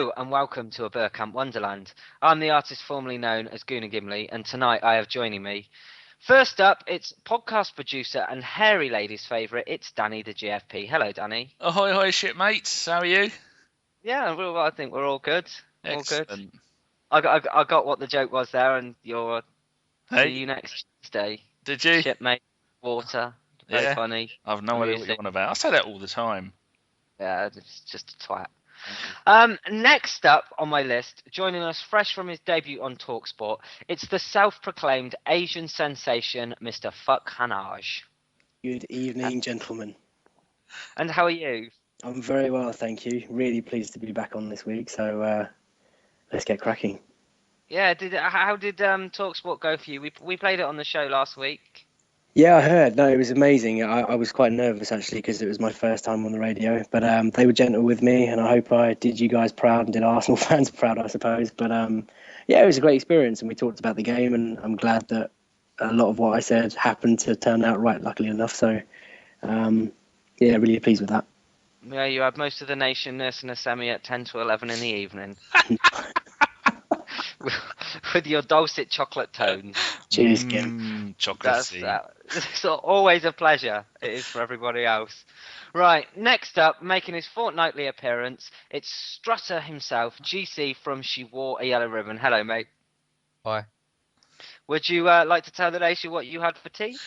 Hello and welcome to a Bergkamp Wonderland. I'm the artist formerly known as Gimli, and tonight I have joining me. First up, it's podcast producer and hairy ladies' favourite, it's Danny the GFP. Hello, Danny. Ahoy, shipmates. How are you? Yeah, I think we're all good. Excellent. All good. I got what the joke was there, and Hey, see you next Tuesday. did you? Shipmate, water, very Yeah. funny. I've no idea what you're on about. I say that all the time. Yeah, it's just a twat. Next up on my list, joining us fresh from his debut on TalkSport, it's the self-proclaimed Asian sensation, Mr. Fuck Hanaj. Good evening, gentlemen. And how are you? I'm very well, thank you. Really pleased to be back on this week, so let's get cracking. Yeah, how did TalkSport go for you? We played it on the show last week. Yeah, I heard. No, it was amazing. I was quite nervous, actually, because it was my first time on the radio. But they were gentle with me, and I hope I did you guys proud and did Arsenal fans proud, I suppose. But yeah, it was a great experience, and we talked about the game, and I'm glad that a lot of what I said happened to turn out right, luckily enough. So, yeah, really pleased with that. Yeah, you had most of the nation nursing a semi at 10 to 11 in the evening. With your dulcet chocolate tones. Cheers, Kim. Chocolate. It's always a pleasure. It is for everybody else. Right, next up, making his fortnightly appearance, it's Strutter himself, GC from She Wore a Yellow Ribbon. Hello, mate. Hi. Would you like to tell the nation what you had for tea?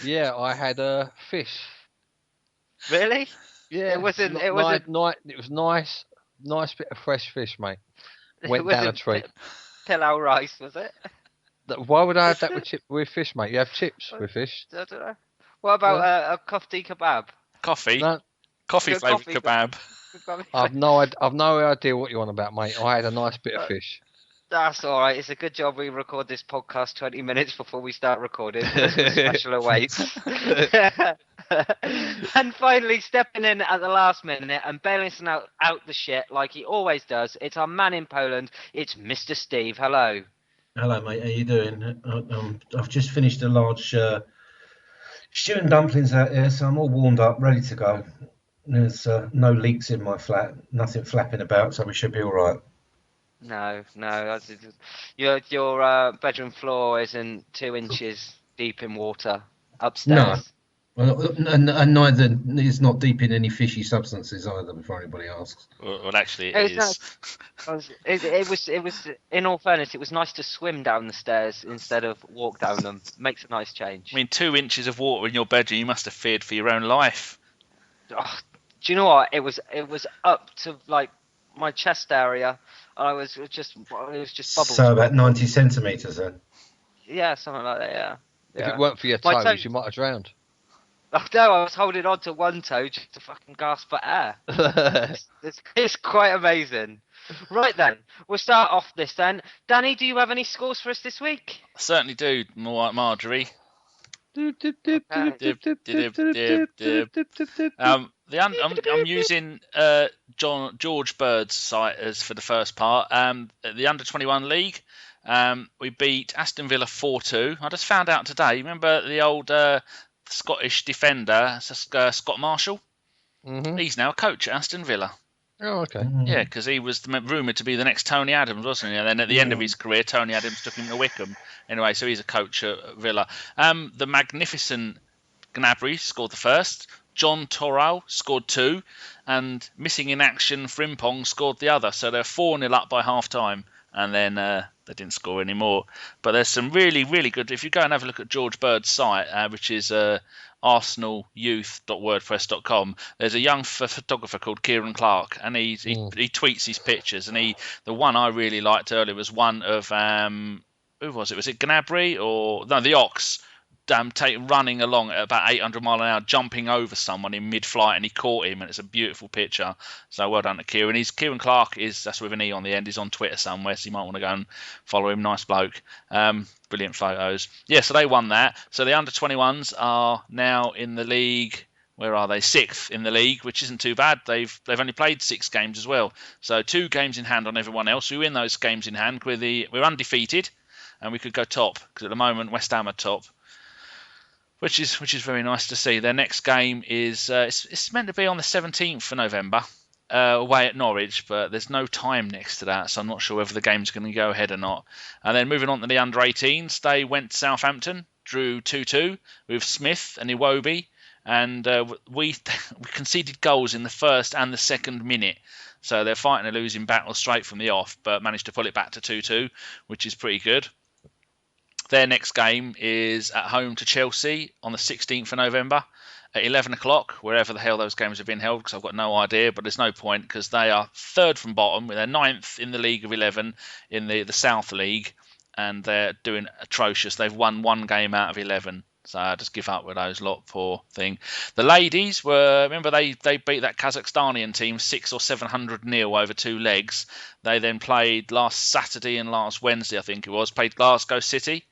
Yeah, I had a fish. Really? Yeah, It was nice. Nice bit of fresh fish, mate. Went It down a wasn't tree. Pilau rice, was it? Why would I have that with fish, mate? You have chips with fish. I don't know. What about a kofti kebab? Coffee? No, Coffee flavoured kebab. I've no idea what you're on about, mate. I had a nice bit of fish. That's all right. It's a good job we record this podcast 20 minutes before we start recording. Special awaits. And finally, stepping in at the last minute and bailing us out the shit like he always does, it's our man in Poland. It's Mr. Steve. Hello. Hello, mate. How you doing? I've just finished a large stew and dumplings out here, so I'm all warmed up, ready to go. There's no leaks in my flat, nothing flapping about, so we should be all right. No. Your bedroom floor isn't 2 inches deep in water upstairs. No, and neither is not deep in any fishy substances either. Before anybody asks. Well, actually, it is. It was. In all fairness, it was nice to swim down the stairs instead of walk down them. Makes a nice change. I mean, 2 inches of water in your bedroom, you must have feared for your own life. Oh, do you know what? It was up to like my chest area. It was just bubbles. So about 90 centimetres then. Yeah, something like that. Yeah. If it weren't for your toes, you might have drowned. Oh, no, I was holding on to one toe just to fucking gasp for air. It's quite amazing. Right then, we'll start off this then. Danny, do you have any scores for us this week? I certainly do, Marjorie. I'm using George Bird's site as for the first part. The Under-21 League, we beat Aston Villa 4-2. I just found out today. Remember the old Scottish defender, Scott Marshall? Mm-hmm. He's now a coach at Aston Villa. Oh, okay. Yeah, because he was rumoured to be the next Tony Adams, wasn't he? And then at the end of his career, Tony Adams took him to Wickham. Anyway, so he's a coach at Villa. The magnificent Gnabry scored the first. John Torrell scored 2. And missing in action, Frimpong scored the other. So they're 4-0 up by half-time. And then they didn't score anymore. But there's some really, really good... If you go and have a look at George Bird's site, which is arsenalyouth.wordpress.com, there's a young photographer called Kieran Clark, and he tweets his pictures. And the one I really liked earlier was one of... who was it? Was it Gnabry or... No, the Ox. Running along at about 800 mile an hour, jumping over someone in mid-flight, and he caught him, and it's a beautiful picture. So well done to Kieran. Kieran Clark that's with an E on the end. He's on Twitter somewhere, so you might want to go and follow him. Nice bloke. Brilliant photos. Yeah, so they won that. So the under-21s are now in the league. Where are they? 6th in the league, which isn't too bad. They've only played 6 games as well. So 2 games in hand on everyone else. We win those games in hand. We're undefeated, and we could go top, because at the moment West Ham are top. Which is very nice to see. Their next game is it's meant to be on the 17th of November, away at Norwich, but there's no time next to that, so I'm not sure whether the game's going to go ahead or not. And then moving on to the under-18s, they went to Southampton, drew 2-2 with Smith and Iwobi, and we conceded goals in the first and the second minute. So they're fighting a losing battle straight from the off, but managed to pull it back to 2-2, which is pretty good. Their next game is at home to Chelsea on the 16th of November at 11 o'clock, wherever the hell those games have been held, because I've got no idea, but there's no point because they are third from bottom. They're ninth in the League of 11 in the South League, and they're doing atrocious. They've won one game out of 11. So I just give up with those lot, poor thing. The ladies remember they beat that Kazakhstanian team 600 or 700 nil over 2 legs. They then played last Saturday and last Wednesday, I think it was, played Glasgow City.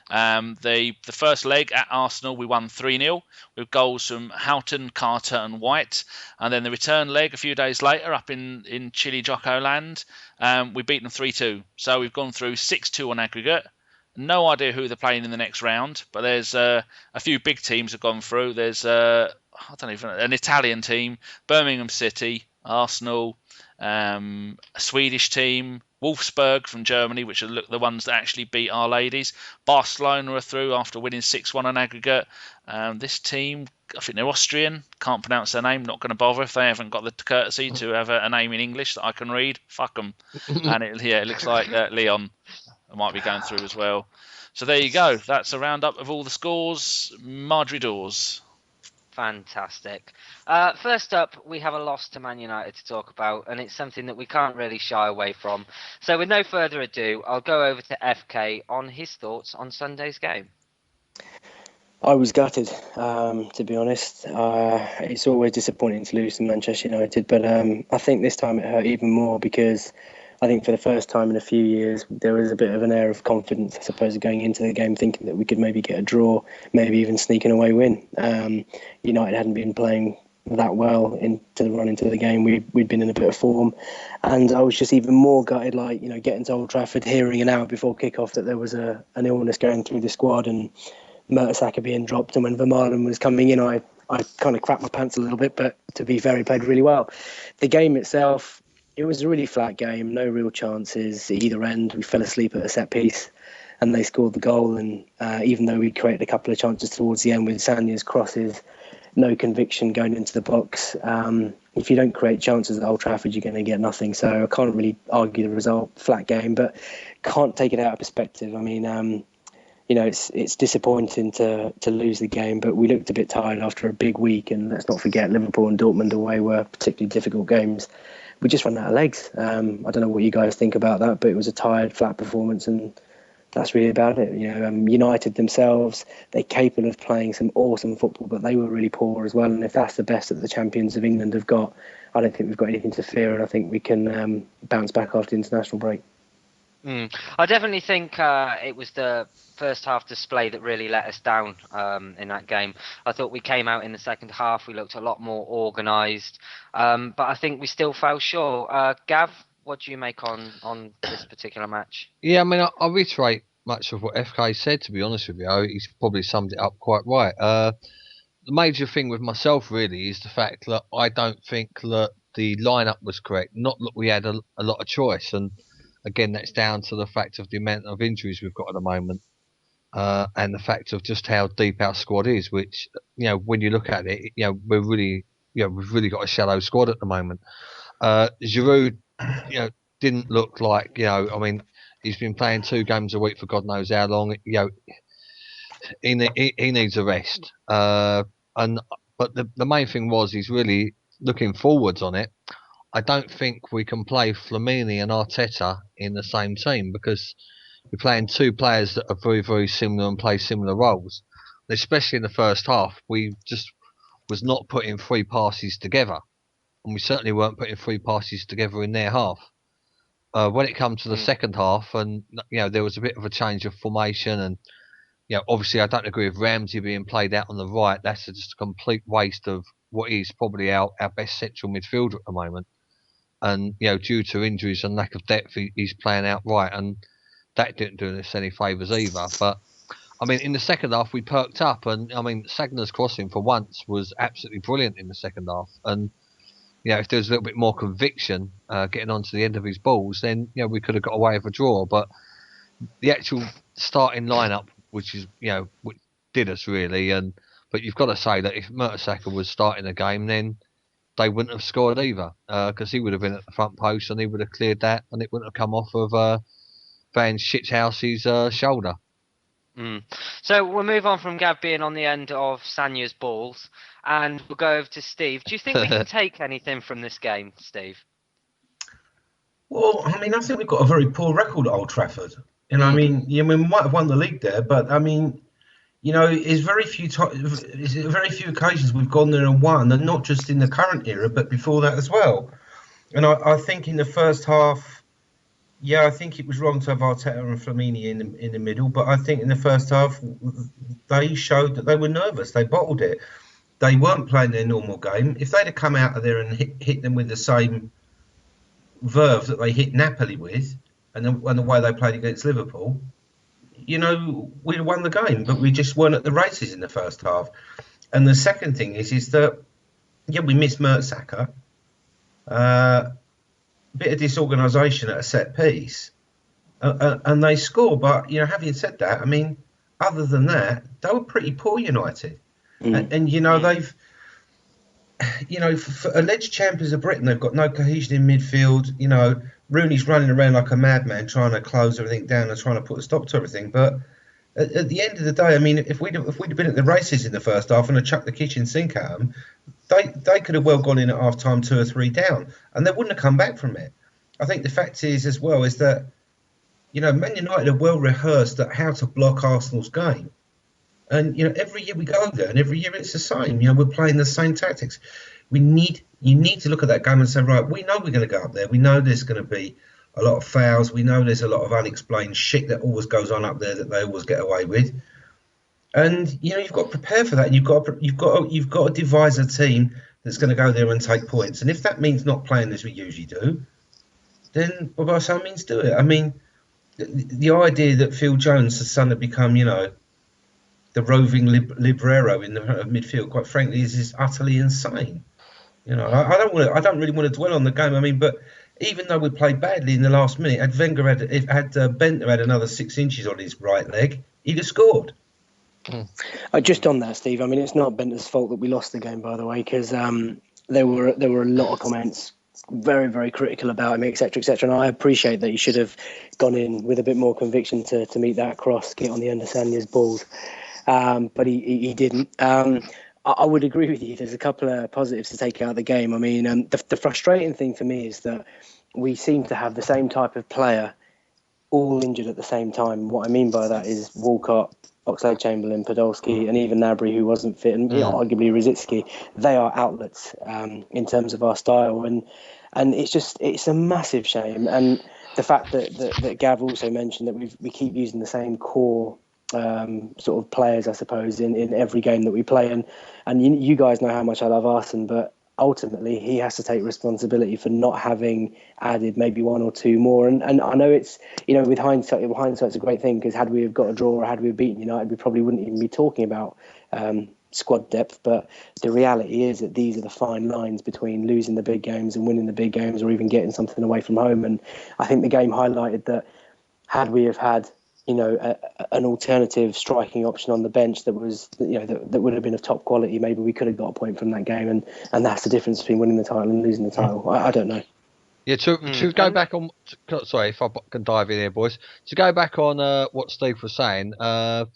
The first leg at Arsenal, we won 3-0 with goals from Houghton, Carter and White. And then the return leg a few days later up in Chile Jocko land, we beat them 3-2. So we've gone through 6-2 on aggregate. No idea who they're playing in the next round, but there's a few big teams have gone through. There's an Italian team, Birmingham City, Arsenal, a Swedish team, Wolfsburg from Germany, which are the ones that actually beat our ladies. Barcelona are through after winning 6-1 on aggregate. This team, I think they're Austrian, can't pronounce their name, not going to bother if they haven't got the courtesy to have a name in English that I can read. Fuck them. And it looks like Leon might be going through as well. So there you go. That's a roundup of all the scores. Marjorie Dawes. Fantastic. First up, we have a loss to Man United to talk about, and it's something that we can't really shy away from. So with no further ado, I'll go over to FK on his thoughts on Sunday's game. I was gutted, to be honest. It's always disappointing to lose to Manchester United, but I think this time it hurt even more because I think for the first time in a few years, there was a bit of an air of confidence, I suppose, going into the game, thinking that we could maybe get a draw, maybe even sneak an away win. United hadn't been playing that well into the run into the game. We'd been in a bit of form, and I was just even more gutted, getting to Old Trafford, hearing an hour before kickoff that there was an illness going through the squad and Mertesacker being dropped, and when Vermaelen was coming in, I kind of crapped my pants a little bit, but to be fair, he played really well. The game itself, it was a really flat game, no real chances at either end. We fell asleep at a set piece and they scored the goal, and even though we created a couple of chances towards the end with Sagna's crosses, no conviction going into the box. If you don't create chances at Old Trafford, you're going to get nothing. So I can't really argue the result, flat game, but can't take it out of perspective. I mean, it's disappointing to lose the game, but we looked a bit tired after a big week, and let's not forget Liverpool and Dortmund away were particularly difficult games. We just ran out of legs. I don't know what you guys think about that, but it was a tired, flat performance, and that's really about it. United themselves, they're capable of playing some awesome football, but they were really poor as well. And if that's the best that the champions of England have got, I don't think we've got anything to fear, and I think we can bounce back after the international break. I definitely think it was the first half display that really let us down in that game. I thought we came out in the second half, we looked a lot more organised, but I think we still fell short. Gav, what do you make on this particular match? Yeah, I mean, I'll reiterate much of what FK said, to be honest with you. He's probably summed it up quite right. The major thing with myself, really, is the fact that I don't think that the lineup was correct. Not that we had a lot of choice, and again, that's down to the fact of the amount of injuries we've got at the moment, and the fact of just how deep our squad is. Which, when you look at it, we've really got a shallow squad at the moment. Giroud, didn't look like, I mean, he's been playing 2 games a week for God knows how long. He needs a rest. But the main thing was he's really looking forwards on it. I don't think we can play Flamini and Arteta in the same team because we're playing 2 players that are very, very similar and play similar roles. Especially in the first half, we just was not putting 3 passes together, and we certainly weren't putting 3 passes together in their half. When it comes to the second half, and there was a bit of a change of formation, and obviously I don't agree with Ramsey being played out on the right. That's just a complete waste of what is probably our best central midfielder at the moment. And due to injuries and lack of depth, he's playing out right, and that didn't do us any favours either. But I mean, in the second half, we perked up, and I mean, Sagna's crossing for once was absolutely brilliant in the second half. And if there was a little bit more conviction getting onto the end of his balls, then we could have got away with a draw. But the actual starting lineup, which is which did us really, but you've got to say that if Mertesacker was starting the game, then they wouldn't have scored either, because he would have been at the front post and he would have cleared that, and it wouldn't have come off of Van Shithouse's shoulder. So we'll move on from Gav being on the end of Sagna's balls, and we'll go over to Steve. Do you think we can take anything from this game, Steve? Well, I mean, I think we've got a very poor record at Old Trafford. I mean, we might have won the league there, but I mean, it's very few occasions we've gone there and won, and not just in the current era, but before that as well. And I think in the first half, I think it was wrong to have Arteta and Flamini in the middle, but I think in the first half they showed that they were nervous. They bottled it. They weren't playing their normal game. If they'd have come out of there and hit them with the same verve that they hit Napoli with, and the way they played against Liverpool, we'd have won the game. But we just weren't at the races in the first half. And the second thing is that we missed Mertesacker. Bit of disorganisation at a set piece, and they score. But having said that, I mean, other than that, they were pretty poor United, and they've, for alleged champions of Britain, they've got no cohesion in midfield. Rooney's running around like a madman trying to close everything down and trying to put a stop to everything. But at the end of the day, I mean, if we'd have been at the races in the first half and had chucked the kitchen sink at them, they could have well gone in at half time 2 or 3 down, and they wouldn't have come back from it. I think the fact is as well is that Man United are well rehearsed at how to block Arsenal's game, and every year we go there, and every year it's the same. We're playing the same tactics. You need to look at that game and say, right, we know we're going to go up there. We know there's going to be a lot of fouls. We know there's a lot of unexplained shit that always goes on up there that they always get away with. And you've got to prepare for that. And you've got to devise a team that's going to go there and take points. And if that means not playing as we usually do, then by some means do it. I mean, the idea that Phil Jones has suddenly become, the roving librero in the midfield, quite frankly, is utterly insane. I don't really want to dwell on the game. I mean, but even though we played badly in the last minute, had Bendtner had another 6 inches on his right leg, he'd have scored. Just on that, Steve, I mean, it's not Bendtner's fault that we lost the game, by the way, because there were a lot of comments very, very critical about him, etc., etc. And I appreciate that he should have gone in with a bit more conviction to meet that cross, get on the end of Sagna's balls, but he didn't. I would agree with you. There's a couple of positives to take out of the game. I mean, the frustrating thing for me is that we seem to have the same type of player all injured at the same time. What I mean by that is Walcott, Oxlade-Chamberlain, Podolski, and even Gnabry, who wasn't fit, and arguably Rosicky. They are outlets in terms of our style, and it's a massive shame. And the fact that Gav also mentioned that we keep using the same core sort of players, I suppose, in every game that we play, and you guys know how much I love Arsene, but ultimately he has to take responsibility for not having added maybe 1 or 2 more. And I know it's, with hindsight's a great thing, because had we have got a draw or had we have beaten United, we probably wouldn't even be talking about squad depth. But the reality is that these are the fine lines between losing the big games and winning the big games, or even getting something away from home. And I think the game highlighted that had we have had an alternative striking option on the bench that was, that would have been of top quality, maybe we could have got a point from that game, and that's the difference between winning the title and losing the title. I don't know. Yeah, to go back on, sorry if I can dive in here, boys. To go back on what Steve was saying, Keno's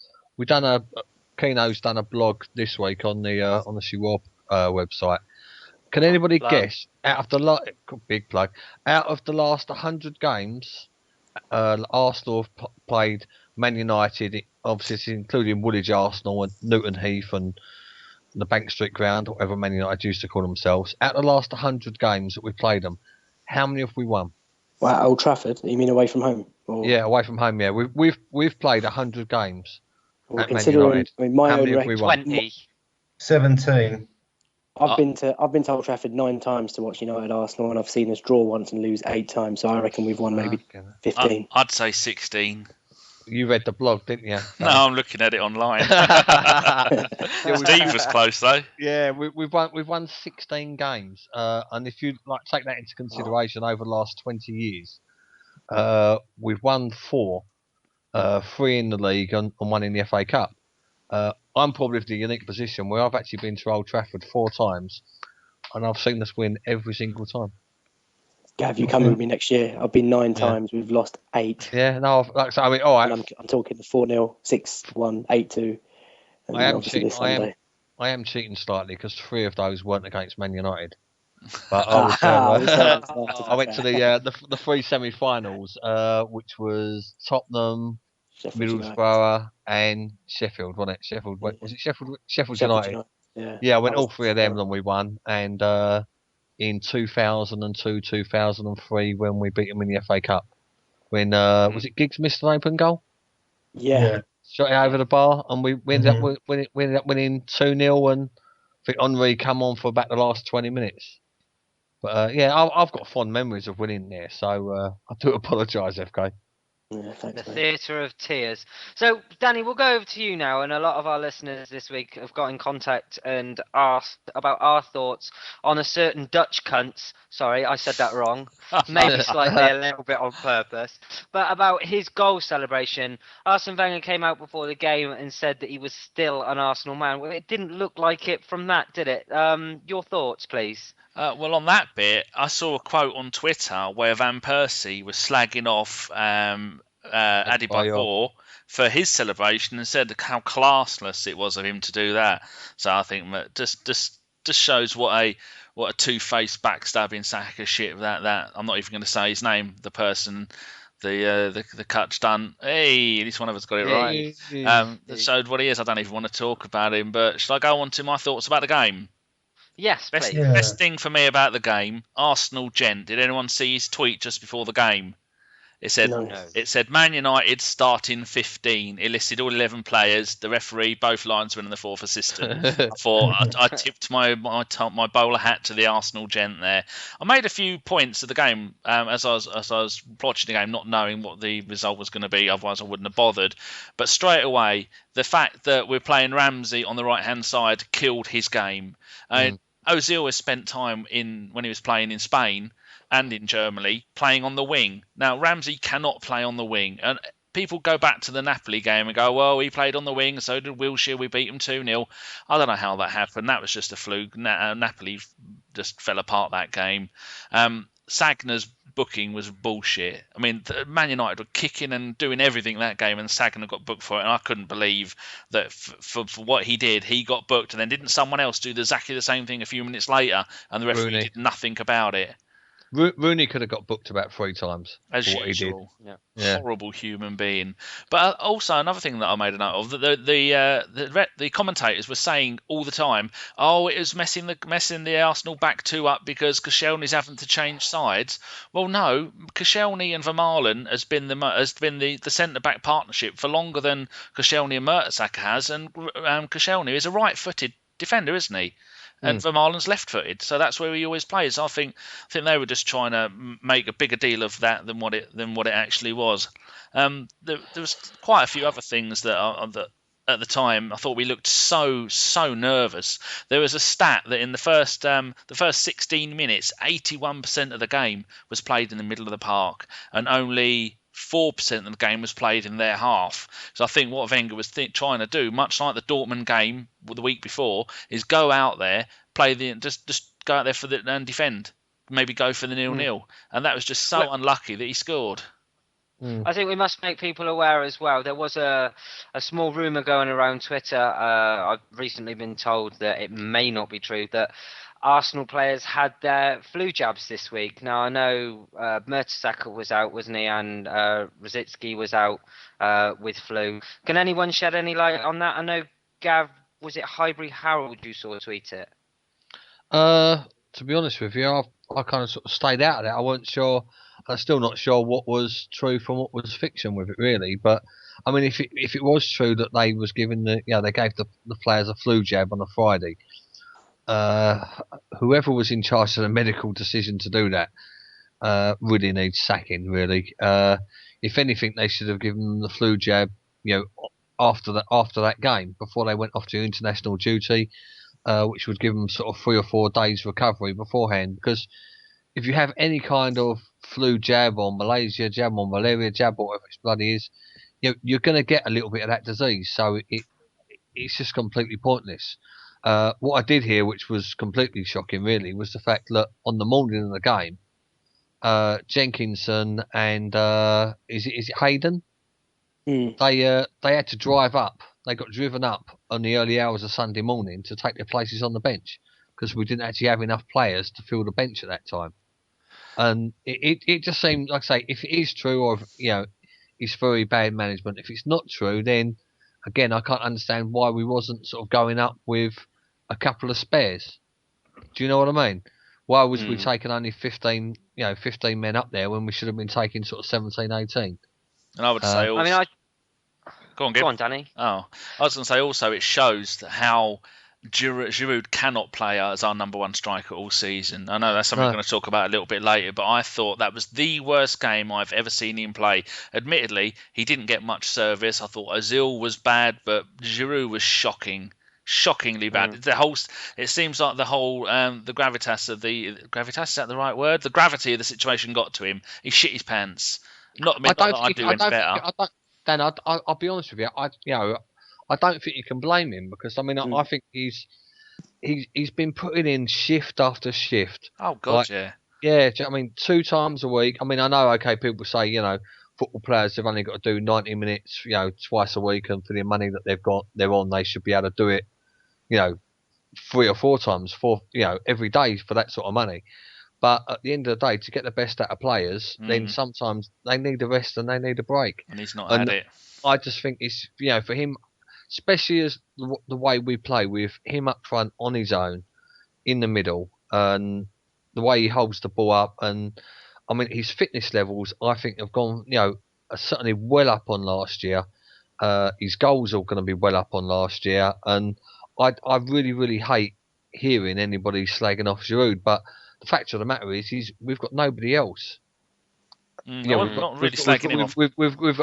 done a blog this week on the Shiwab website. Can anybody guess out of the last 100 games? Arsenal have played Man United, obviously including Woolwich Arsenal and Newton Heath and the Bank Street Ground, whatever Man United used to call themselves. Out of the last 100 games that we played them, how many have we won? Well, at Old Trafford? You mean away from home? Or... Yeah, away from home. Yeah, we've played 100 games at Man United. I mean, my how own many have we won? 20. 17. I've been to Old Trafford 9 times to watch United Arsenal, and I've seen us draw once and lose 8 times. So I reckon we've won maybe 15. I'd say 16. You read the blog, didn't you? No, I'm looking at it online. Steve was close though. Yeah, we've won 16 games, and if you take that into consideration over the last 20 years, we've won 4, 3 in the league and 1 in the FA Cup. I'm probably in the unique position where I've actually been to Old Trafford 4 times, and I've seen us win every single time. Gav, you coming with me next year? I've been 9 times. We've lost 8. Yeah, no, I mean, all right. And I'm talking the 4-0, 6-1, 8-2. I am cheating slightly because 3 of those weren't against Man United. But I went to the 3 semi-finals, which was Tottenham, Middlesbrough, and Sheffield, wasn't it? Sheffield was it Sheffield United? Yeah, I went all 3 of them and we won. And in 2002, 2003, when we beat them in the FA Cup, when was it Giggs missed an open goal? Yeah. Shot it over the bar, and we ended up winning 2-0, and I think Henry come on for about the last 20 minutes. But I've got fond memories of winning there, so I do apologise, FK. Yeah, thanks, the theatre of tears. So, Danny, we'll go over to you now, and a lot of our listeners this week have got in contact and asked about our thoughts on a certain Dutch cunt. Sorry, I said that wrong. Maybe slightly a little bit on purpose. But about his goal celebration. Arsene Wenger came out before the game and said that he was still an Arsenal man. Well, it didn't look like it from that, did it? Your thoughts, please. Well, on that bit, I saw a quote on Twitter where Van Persie was slagging off Adebayor for his celebration and said how classless it was of him to do that. So I think that just shows what a two-faced backstabbing sack of shit that I'm not even going to say his name. The person, the catch done. Hey, at least one of us got it right. That showed what he is. I don't even want to talk about him. But shall I go on to my thoughts about the game? Yes, please. Best thing for me about the game, Arsenal gent. Did anyone see his tweet just before the game? It said Man United starting 15. It listed all 11 players, the referee, both linesmen, and the 4th assistant. I tipped my bowler hat to the Arsenal gent there. I made a few points of the game as I was watching the game, not knowing what the result was going to be. Otherwise, I wouldn't have bothered. But straight away, the fact that we're playing Ramsey on the right hand side killed his game. Ozil has spent time when he was playing in Spain and in Germany, playing on the wing. Now, Ramsey cannot play on the wing. And people go back to the Napoli game and go, well, he played on the wing, so did Wilshere, we beat him 2-0. I don't know how that happened. That was just a fluke. Napoli just fell apart that game. Sagna's booking was bullshit. I mean, Man United were kicking and doing everything that game, and Sagna got booked for it, and I couldn't believe that for what he did, he got booked, and then didn't someone else do exactly the same thing a few minutes later, and the referee did nothing about it. Rooney could have got booked about 3 times as for what usual. He did. Yeah. Horrible human being. But also another thing that I made a note of, that the commentators were saying all the time, oh, it was messing the Arsenal back 2 up because Koscielny's having to change sides. Well, no, Koscielny and Vermaelen has been the centre back partnership for longer than Koscielny and Mertesacker has, and Koscielny is a right-footed defender, isn't he? And Vermaelen's left-footed, so that's where he always plays. I think they were just trying to make a bigger deal of that than what it actually was. There was quite a few other things that at the time I thought we looked so nervous. There was a stat that in the first 16 minutes, 81% of the game was played in the middle of the park, and only 4% of the game was played in their half. So I think what Wenger was trying to do, much like the Dortmund game the week before, is go out there, just go out there and defend. Maybe go for the 0-0. And that was just so unlucky that he scored. I think we must make people aware as well. There was a small rumour going around Twitter. I've recently been told that it may not be true, that Arsenal players had their flu jabs this week. Now, I know Mertesacker was out, wasn't he? And Rosicky was out with flu. Can anyone shed any light on that? I know, Gav, was it Highbury Harold you saw tweet it? To be honest with you, I kind of sort of stayed out of it. I wasn't sure. I'm still not sure what was true from what was fiction with it, really. But I mean, if it was true that they was giving they gave the players a flu jab on a Friday, whoever was in charge of the medical decision to do that really needs sacking. Really, if anything, they should have given them the flu jab, after that game, before they went off to international duty, which would give them sort of 3 or 4 days recovery beforehand. Because if you have any kind of flu jab or Malaysia jab or malaria jab or whatever it bloody is, you're going to get a little bit of that disease. So it's just completely pointless. What I did hear, which was completely shocking, really, was the fact that on the morning of the game, Jenkinson and is it Hayden? They had to drive up. They got driven up on the early hours of Sunday morning to take their places on the bench because we didn't actually have enough players to fill the bench at that time. And it just seemed, like I say, if it is true or it's very bad management. If it's not true, then again I can't understand why we wasn't sort of going up with a couple of spares. Do you know what I mean? Why was we taking only 15 men up there when we should have been taking sort of 17, 18? And I would say also... Go on, Danny. Oh, I was going to say also it shows that how Giroud cannot play as our number one striker all season. I know that's something we're going to talk about a little bit later, but I thought that was the worst game I've ever seen him play. Admittedly, he didn't get much service. I thought Ozil was bad, but Giroud was shockingly bad. It seems like the whole the gravitas is that the right word? The gravity of the situation got to him. He shit his pants. Not that I'd do any better. Dan, I'll be honest with you. I don't think you can blame him because I think he's been putting in shift after shift. Oh God, yeah. Yeah, 2 times a week. I know, okay, people say football players have only got to do 90 minutes, twice a week, and for the money that they should be able to do it, 3 or 4 times, every day for that sort of money. But at the end of the day, to get the best out of players, then sometimes they need a rest and they need a break. And he's not had it. I just think it's, for him, especially as the way we play with him up front on his own, in the middle, and the way he holds the ball up. And, his fitness levels, I think, have gone, are certainly well up on last year. His goals are going to be well up on last year. And I really, really hate hearing anybody slagging off Giroud, but the fact of the matter is, we've got nobody else. We've got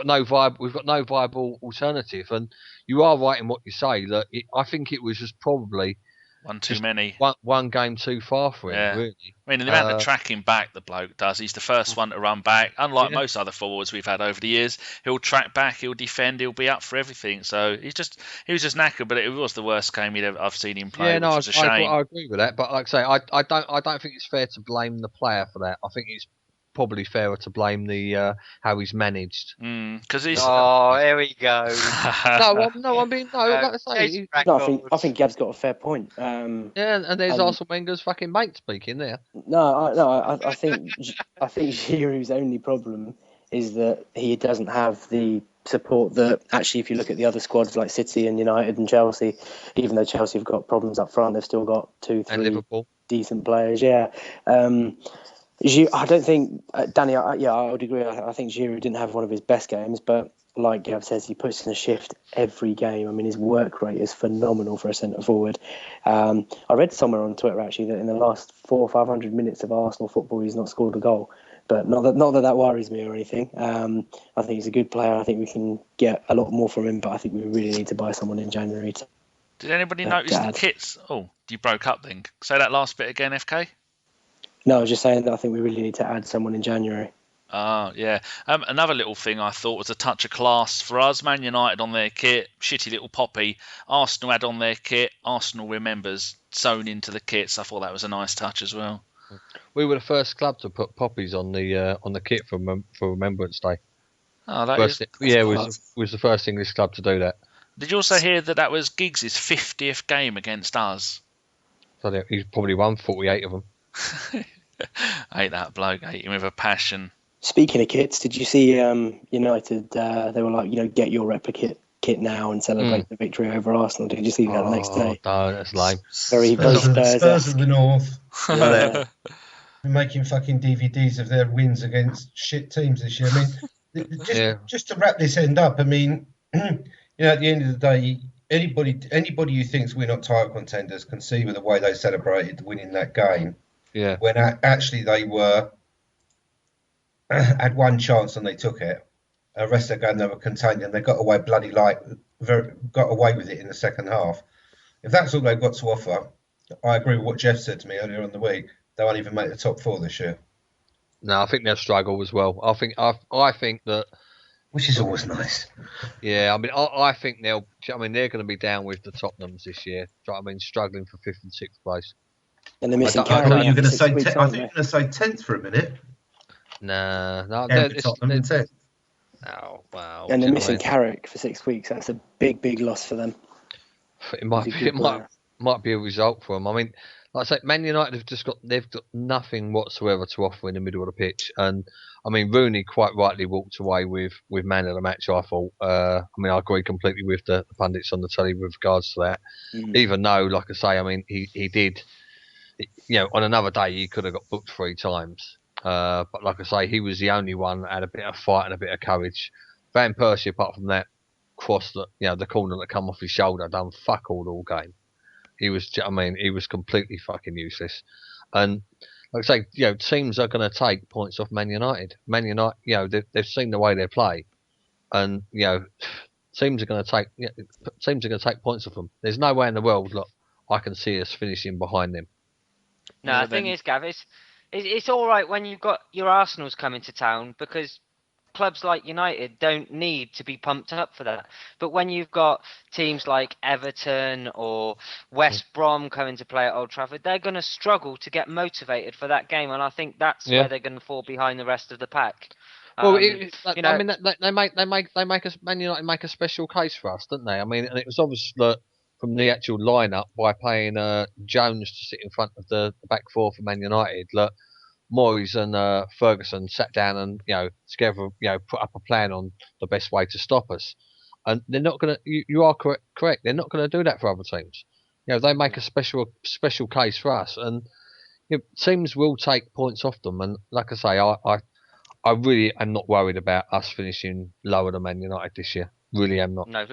no viable alternative. And you are right in what you say. That I think it was just probably one too many. One game too far for him, really. The amount of tracking back the bloke does, he's the first one to run back. Unlike most other forwards we've had over the years, he'll track back, he'll defend, he'll be up for everything. So he was just knackered, but it was the worst game I've seen him play. Which was a shame. I agree with that, but like I say, I don't think it's fair to blame the player for that. I think it's probably fairer to blame the how he's managed. Because he's. Oh, here we go. I think Gab's got a fair point. And there's Arsene Wenger's fucking mate speaking there. I think Giroud's only problem is that he doesn't have the support that actually, if you look at the other squads like City and United and Chelsea, even though Chelsea have got problems up front, they've still got 2-3 and Liverpool decent players. I don't think Danny. I would agree. I think Giroud didn't have one of his best games, but like Gav says, he puts in a shift every game. His work rate is phenomenal for a centre forward. I read somewhere on Twitter actually that in the last 400 or 500 minutes of Arsenal football, he's not scored a goal. But not that worries me or anything. I think he's a good player. I think we can get a lot more from him, but I think we really need to buy someone in January. Did anybody notice the kits? Oh, you broke up then. Say that last bit again, FK. No, I was just saying that I think we really need to add someone in January. Yeah. Another little thing I thought was a touch of class for us. Man United on their kit, shitty little poppy. Arsenal had on their kit. Arsenal remembers sewn into the kits. I thought that was a nice touch as well. We were the first club to put poppies on the kit for Remembrance Day. Oh, was the first English club to do that. Did you also hear that was Giggs' 50th game against us? So he's probably won 48 of them. Hate that bloke. Hate him with a passion. Speaking of kits, did you see United? They were like, get your replica kit now and celebrate the victory over Arsenal. Did you see that the next day? No, that's lame. Very Spurs of the North. Yeah. Making fucking DVDs of their wins against shit teams this year. Just to wrap this end up, at the end of the day, anybody who thinks we're not title contenders can see with the way they celebrated winning that game. Yeah. When actually they had one chance and they took it. The rest of the game they were contained, and they got away got away with it in the second half. If that's all they've got to offer, I agree with what Jeff said to me earlier in the week. They won't even make the top 4 this year. No, I think they'll struggle as well. I think that, Which is always nice. yeah. I mean, I think they'll. I mean, they're going to be down with the Tottenhams this year. I mean, struggling for 5th and 6th place. And they're missing I Carrick. thought you were going to for say 6 weeks, I thought aren't you were they? going to say 10th for a minute. No, Down for Tottenham in 10th. oh wow. And they're do you know missing what Carrick for 6 weeks. That's a big loss for them. I mean? It might be a result for them. I mean, like I say, Man United they've got nothing whatsoever to offer in the middle of the pitch, and I mean Rooney quite rightly walked away with man of the match. I thought. I mean, I agree completely with the pundits on the telly with regards to that. Even though, like I say, I mean he did. You know, on another day he could have got booked 3 times. But like I say, he was the only one that had a bit of fight and a bit of courage. Van Persie, apart from that cross that the corner that come off his shoulder, done fuck all game. He was completely fucking useless. And like I say, teams are going to take points off Man United. Man United, they've seen the way they play, and teams are going to take points off them. There's no way in the world, look, I can see us finishing behind them. No, the thing is, Gav, it's all right when you've got your Arsenals coming to town, because clubs like United don't need to be pumped up for that. But when you've got teams like Everton or West Brom coming to play at Old Trafford, they're going to struggle to get motivated for that game, and I think that's where they're going to fall behind the rest of the pack. Well, I mean, Man United make a special case for us, don't they? I mean, and it was obvious that from the actual lineup, by playing Jones to sit in front of the back 4 for Man United, that Moyes and Ferguson sat down and together put up a plan on the best way to stop us. And they're not going to. You are correct. They're not going to do that for other teams. They make a special case for us, and teams will take points off them. And like I say, I really am not worried about us finishing lower than Man United this year. Really am not. No,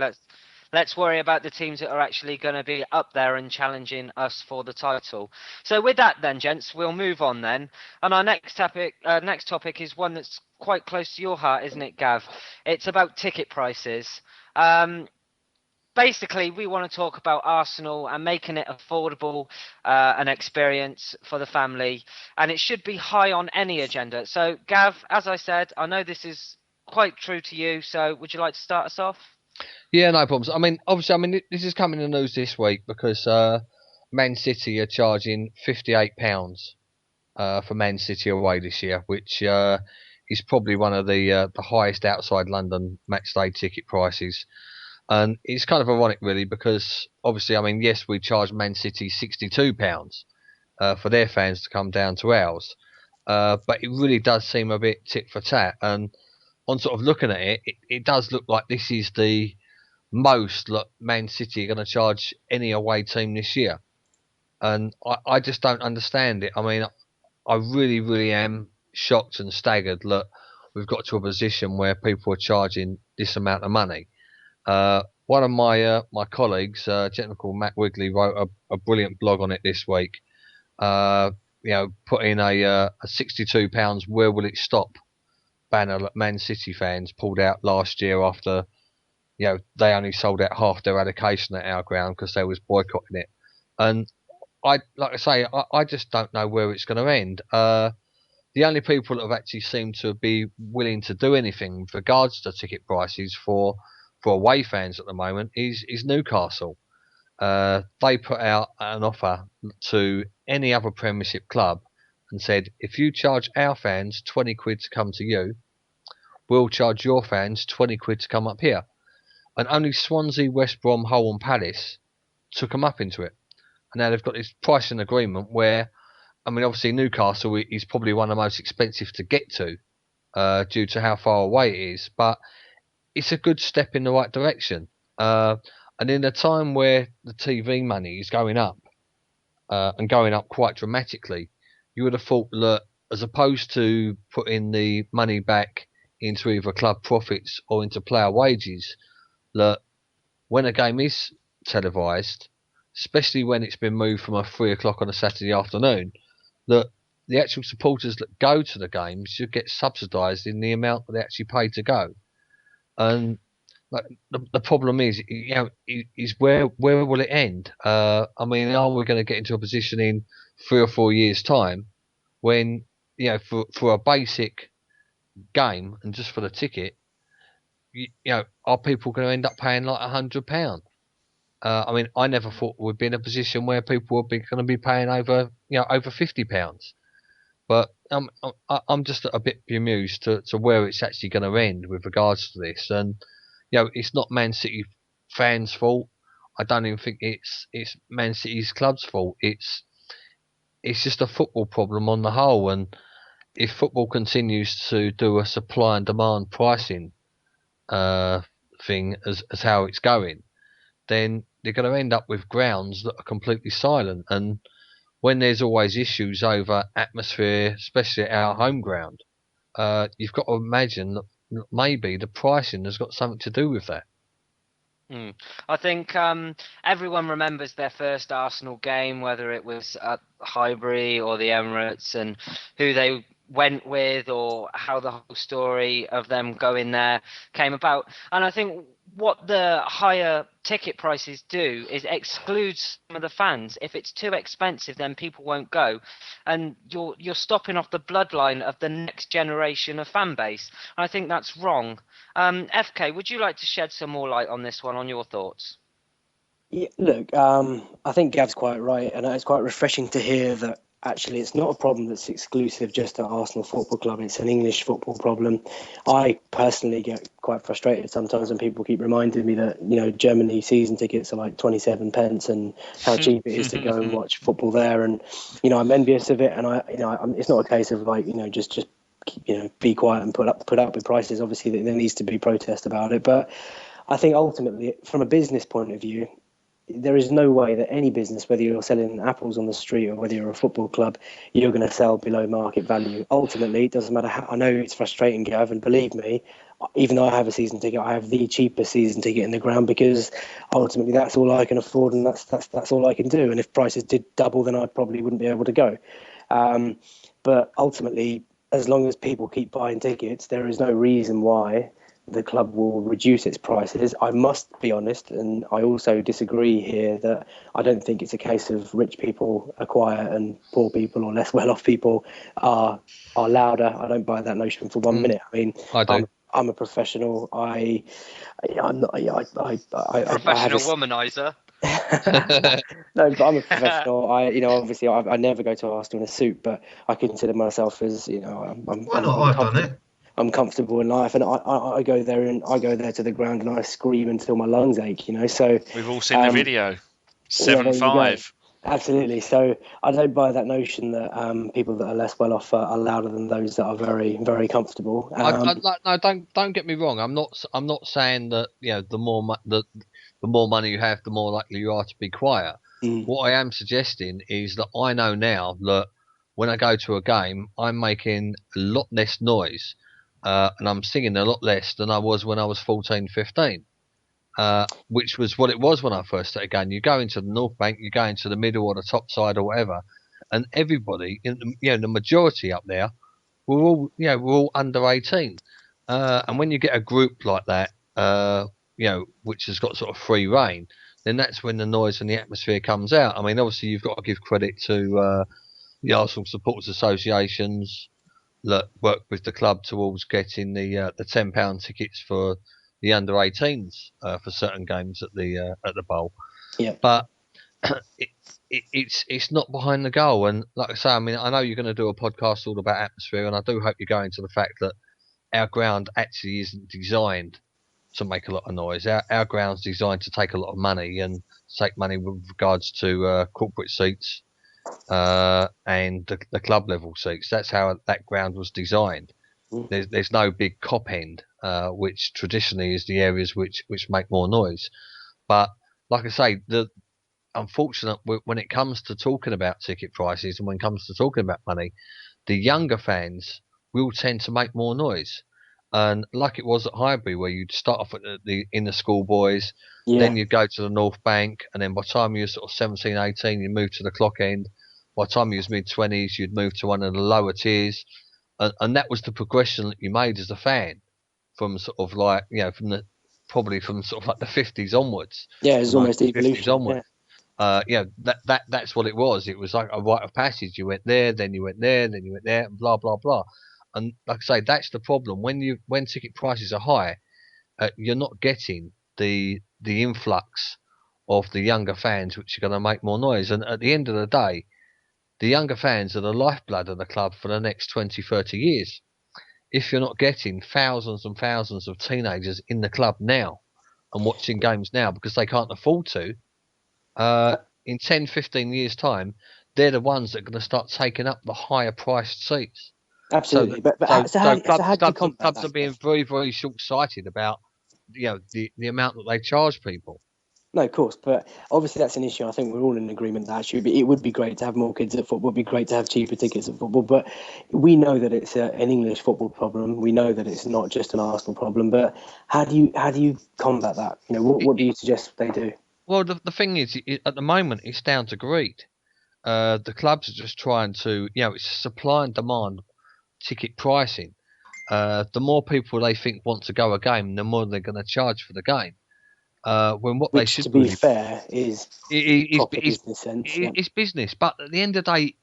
let's worry about the teams that are actually going to be up there and challenging us for the title. So with that then, gents, we'll move on then. And our next topic is one that's quite close to your heart, isn't it, Gav? It's about ticket prices. Basically, we want to talk about Arsenal and making it affordable, an experience for the family. And it should be high on any agenda. So, Gav, as I said, I know this is quite true to you. So would you like to start us off? Yeah, no problems. I mean, obviously, this is coming in the news this week because Man City are charging £58 for Man City away this year, which is probably one of the highest outside London matchday ticket prices. And it's kind of ironic, really, because obviously, I mean, yes, we charge Man City £62 for their fans to come down to ours, but it really does seem a bit tit for tat. And on sort of looking at it, it does look like this is the most Man City are going to charge any away team this year. And I just don't understand it. I mean, I really am shocked and staggered that we've got to a position where people are charging this amount of money. One of my colleagues, a gentleman called Matt Wigley, wrote a brilliant blog on it this week. Put in a £62 where will it stop banner that Man City fans pulled out last year after they only sold out half their allocation at our ground because they was boycotting it. And I just don't know where it's going to end. The only people that have actually seemed to be willing to do anything with regards to ticket prices for away fans at the moment is Newcastle. They put out an offer to any other Premiership club and said, if you charge our fans 20 quid to come to you, we'll charge your fans 20 quid to come up here. And only Swansea, West Brom, Hull and Palace took them up into it. And now they've got this pricing agreement where, I mean, obviously Newcastle is probably one of the most expensive to get to due to how far away it is. But it's a good step in the right direction. And in a time where the TV money is going up and going up quite dramatically, you would have thought that as opposed to putting the money back into either club profits or into player wages, that when a game is televised, especially when it's been moved from 3 o'clock on a Saturday afternoon, that the actual supporters that go to the games should get subsidised in the amount that they actually pay to go. And like the problem is, is where will it end? I mean, are we going to get into a position in 3 or 4 years' time when for a basic game and just for the ticket, are people going to end up paying like £100? I mean, I never thought we'd be in a position where people would be going to be paying over £50. But I'm just a bit bemused to where it's actually going to end with regards to this. And it's not Man City fans' fault. I don't even think it's Man City's club's fault. It's just a football problem on the whole. And if football continues to do a supply and demand pricing thing as how it's going, then they're going to end up with grounds that are completely silent. And when there's always issues over atmosphere, especially at our home ground, you've got to imagine that maybe the pricing has got something to do with that. I think everyone remembers their first Arsenal game, whether it was at Highbury or the Emirates, and who they went with or how the whole story of them going there came about. And I think what the higher ticket prices do is exclude some of the fans. If it's too expensive, then people won't go, and you're stopping off the bloodline of the next generation of fan base. And I think that's wrong. FK, would you like to shed some more light on this one, on your thoughts? Yeah, look, I think Gav's quite right, and it's quite refreshing to hear that actually it's not a problem that's exclusive just to Arsenal Football Club. It's an English football problem. I personally get quite frustrated sometimes when people keep reminding me that Germany season tickets are like 27 pence and how cheap it is to go and watch football there. And I'm envious of it, and it's not a case of like just be quiet and put up with prices. Obviously, there needs to be protest about it, but I think ultimately, from a business point of view, there is no way that any business, whether you're selling apples on the street or whether you're a football club, you're going to sell below market value. Ultimately, it doesn't matter how. I know it's frustrating, Gav, and believe me, even though I have a season ticket, I have the cheapest season ticket in the ground because ultimately that's all I can afford and that's all I can do. And if prices did double, then I probably wouldn't be able to go. But ultimately, as long as people keep buying tickets, there is no reason why the club will reduce its prices. I must be honest, and I also disagree here that I don't think it's a case of rich people are quiet and poor people or less well-off people are louder. I don't buy that notion for 1 minute. I mean, I do. I'm a professional. I'm not. Professional womanizer. No, but I'm a professional. Obviously, I never go to Arsenal in a suit, but I consider myself as Why not? I've done it. I'm comfortable in life, and I go there to the ground and I scream until my lungs ache. So we've all seen the video. 7-5. Absolutely. So I don't buy that notion that people that are less well off are louder than those that are very, very comfortable. No, don't get me wrong. I'm not saying that the more money you have, the more likely you are to be quiet. What I am suggesting is that I know now that when I go to a game, I'm making a lot less noise. And I'm singing a lot less than I was when I was 14, 15, which was what it was when I first started going. You go into the North Bank, you go into the middle or the top side or whatever, and everybody, the majority up there, we're all under 18. And when you get a group like that, which has got sort of free reign, then that's when the noise and the atmosphere comes out. I mean, obviously you've got to give credit to the Arsenal Supporters Associations that work with the club towards getting the £10 tickets for the under 18s for certain games at the Bowl. Yeah. But it's not behind the goal. And like I say, I mean, I know you're going to do a podcast all about atmosphere, and I do hope you're going to the fact that our ground actually isn't designed to make a lot of noise. Our ground's designed to take a lot of money and take money with regards to corporate seats. And the club level seats. That's how that ground was designed. There's no big cop end, which traditionally is the areas which make more noise. But like I say, unfortunately, when it comes to talking about ticket prices and when it comes to talking about money, the younger fans will tend to make more noise. And like it was at Highbury, where you'd start off at in the schoolboys, then you'd go to the North Bank, and then by the time you were sort of 17, 18, you moved to the clock end. By the time you was mid-20s, you'd move to one of the lower tiers. And that was the progression that you made as a fan. from sort of like probably from sort of like the 50s onwards. Yeah, it's almost 50s evolution. onwards. That's what it was. It was like a rite of passage. You went there, then you went there, then you went there, and blah blah blah. And like I say, that's the problem. When ticket prices are high, you're not getting the influx of the younger fans, which are going to make more noise. And at the end of the day, the younger fans are the lifeblood of the club for the next 20, 30 years. If you're not getting thousands and thousands of teenagers in the club now and watching games now because they can't afford to, in 10, 15 years' time, they're the ones that are going to start taking up the higher priced seats. Absolutely. So clubs are being very, very short-sighted about the amount that they charge people. No, of course, but obviously that's an issue. I think we're all in agreement that it would be great to have more kids at football. It would be great to have cheaper tickets at football. But we know that it's an English football problem. We know that it's not just an Arsenal problem. But how do you combat that? What do you suggest they do? Well, the thing is, at the moment, it's down to greed. The clubs are just trying to, it's supply and demand ticket pricing. The more people they think want to go a game, the more they're going to charge for the game. They should, to be fair, is business sense. It's business, but at the end of the day,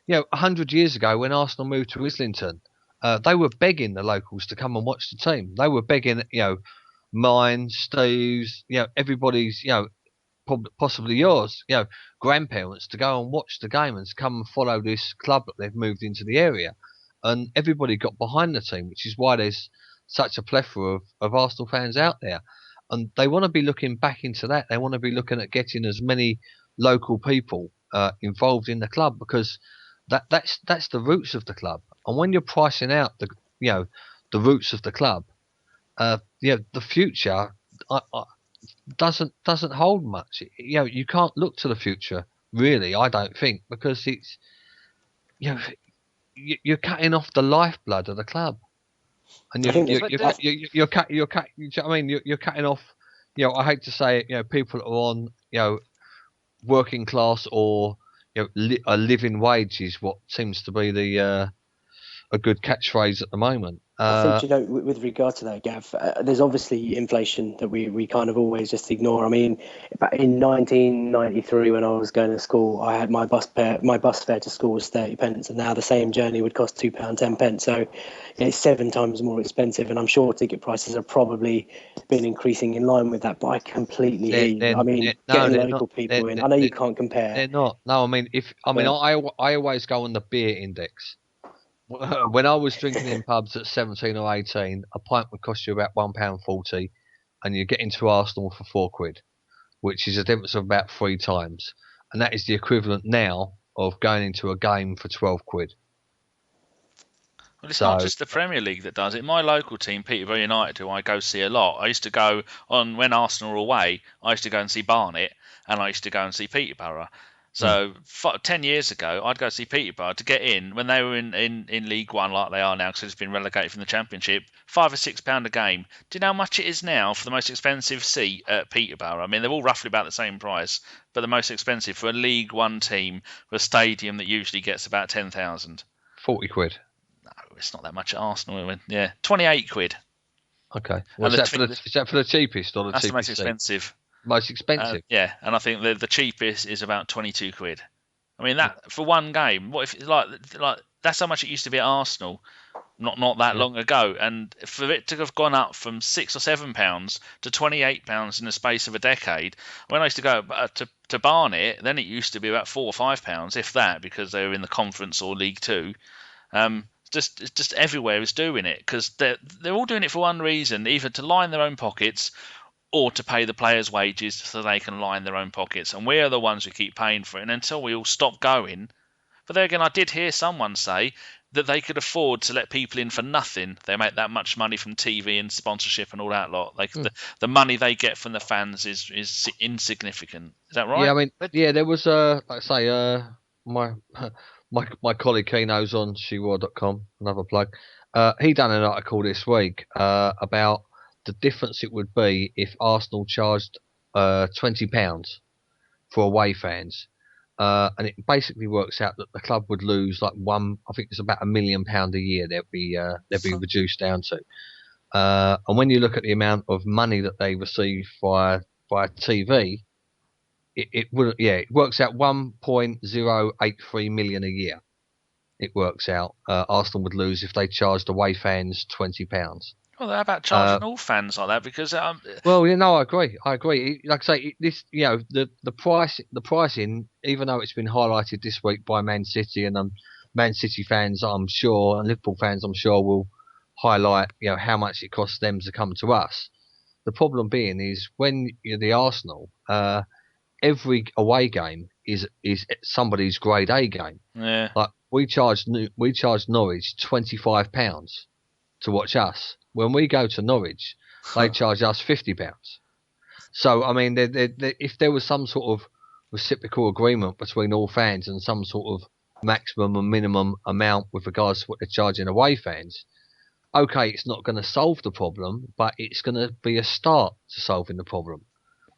100 years ago when Arsenal moved to Islington, they were begging the locals to come and watch the team. They were begging, mine, Steve's, everybody's, possibly yours, grandparents to go and watch the game and to come and follow this club that they've moved into the area. And everybody got behind the team, which is why there's such a plethora of Arsenal fans out there. And they want to be looking back into that. They want to be looking at getting as many local people involved in the club, because that's the roots of the club. And when you're pricing out the roots of the club, the future doesn't hold much. You can't look to the future, really. I don't think, because it's you're cutting off the lifeblood of the club. And you're cutting off. I hate to say it. People are on working class or a living wage is what seems to be the a good catchphrase at the moment. I think, with regard to that, Gav, there's obviously inflation that we kind of always just ignore. I mean, in 1993, when I was going to school, I had my bus fare to school was 30 pence, and now the same journey would cost £2.10. So it's 7 times more expensive, and I'm sure ticket prices have probably been increasing in line with that. But I completely hear you. I mean, getting local people in. I know you can't compare. They're not. No, I mean, I always go on the beer index. When I was drinking in pubs at 17 or 18, a pint would cost you about £1.40, and you get into Arsenal for £4, which is a difference of about 3 times. And that is the equivalent now of going into a game for £12. Well, it's not just the Premier League that does it. My local team, Peterborough United, who I go see a lot, I used to go on when Arsenal were away. I used to go and see Barnet, and I used to go and see Peterborough. So 10 years ago, I'd go see Peterborough to get in when they were in League One, like they are now, because it's been relegated from the Championship. £5 or £6 a game. Do you know how much it is now for the most expensive seat at Peterborough? I mean, they're all roughly about the same price, but the most expensive for a League One team for a stadium that usually gets about 10,000. £40. No, it's not that much at Arsenal. Yeah, £28. Okay. Well, is that for the cheapest or the cheapest? That's the most expensive. Most expensive. Yeah, and I think the cheapest is about £22. I mean, that for one game. What if like that's how much it used to be at Arsenal, not that long ago, and for it to have gone up from £6 or £7 to £28 in the space of a decade. When I used to go to Barnet, then it used to be about £4 or £5, if that, because they were in the Conference or League Two. Just everywhere is doing it, because they're all doing it for one reason: either to line their own pockets, or to pay the players' wages so they can line their own pockets. And we are the ones who keep paying for it. And until we all stop going. But there again, I did hear someone say that they could afford to let people in for nothing. They make that much money from TV and sponsorship and all that lot. The money they get from the fans is insignificant. Is that right? Yeah, I mean, there was, like I say, my colleague Keno's on shewar.com, another plug. He done an article this week about the difference it would be if Arsenal charged £20 for away fans, and it basically works out that the club would lose I think it's about £1 million a year. They'd be reduced down to. And when you look at the amount of money that they receive via TV, it works out 1.083 million a year. It works out. Arsenal would lose if they charged away fans £20. Well, how about charging all fans like that? Because well, I agree. Like I say, this, the pricing, even though it's been highlighted this week by Man City, and Man City fans, I'm sure, and Liverpool fans, I'm sure, will highlight, how much it costs them to come to us. The problem being is when you're the Arsenal, every away game is somebody's grade A game. Yeah. Like we charge Norwich £25 to watch us. When we go to Norwich, they charge us £50. So I mean, if there was some sort of reciprocal agreement between all fans and some sort of maximum and minimum amount with regards to what they're charging away fans, okay, it's not going to solve the problem, but it's going to be a start to solving the problem.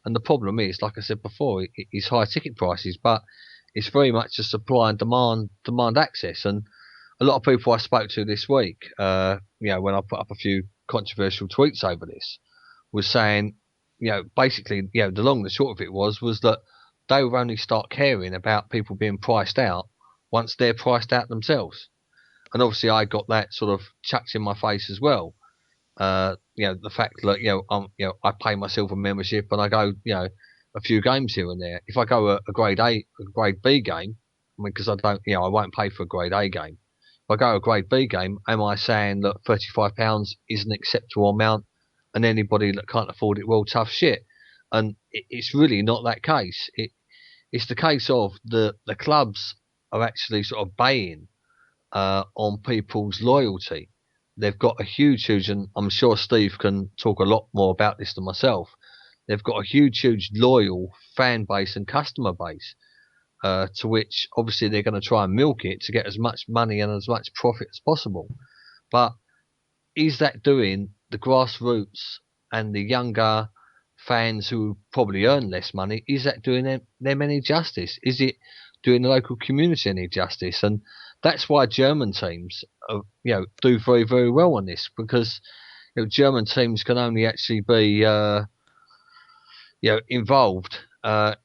And the problem is, like I said before, it's high ticket prices, but it's very much a supply and demand access. And a lot of people I spoke to this week, when I put up a few controversial tweets over this, was saying, basically, the long and the short of it was that they will only start caring about people being priced out once they're priced out themselves. And obviously, I got that sort of chucked in my face as well. The fact that I pay myself a membership and I go a few games here and there. If I go a grade B game, because I don't I won't pay for a grade A game. If I go a grade B game, am I saying that £35 is an acceptable amount and anybody that can't afford it, well, tough shit? And it's really not that case. It's the case of the clubs are actually sort of baying on people's loyalty. They've got a huge, and I'm sure Steve can talk a lot more about this than myself. They've got a huge loyal fan base and customer base, to which obviously they're going to try and milk it to get as much money and as much profit as possible. But is that doing the grassroots and the younger fans who probably earn less money, is that doing them any justice? Is it doing the local community any justice? And that's why German teams, do very, very well on this, because German teams can only actually be, involved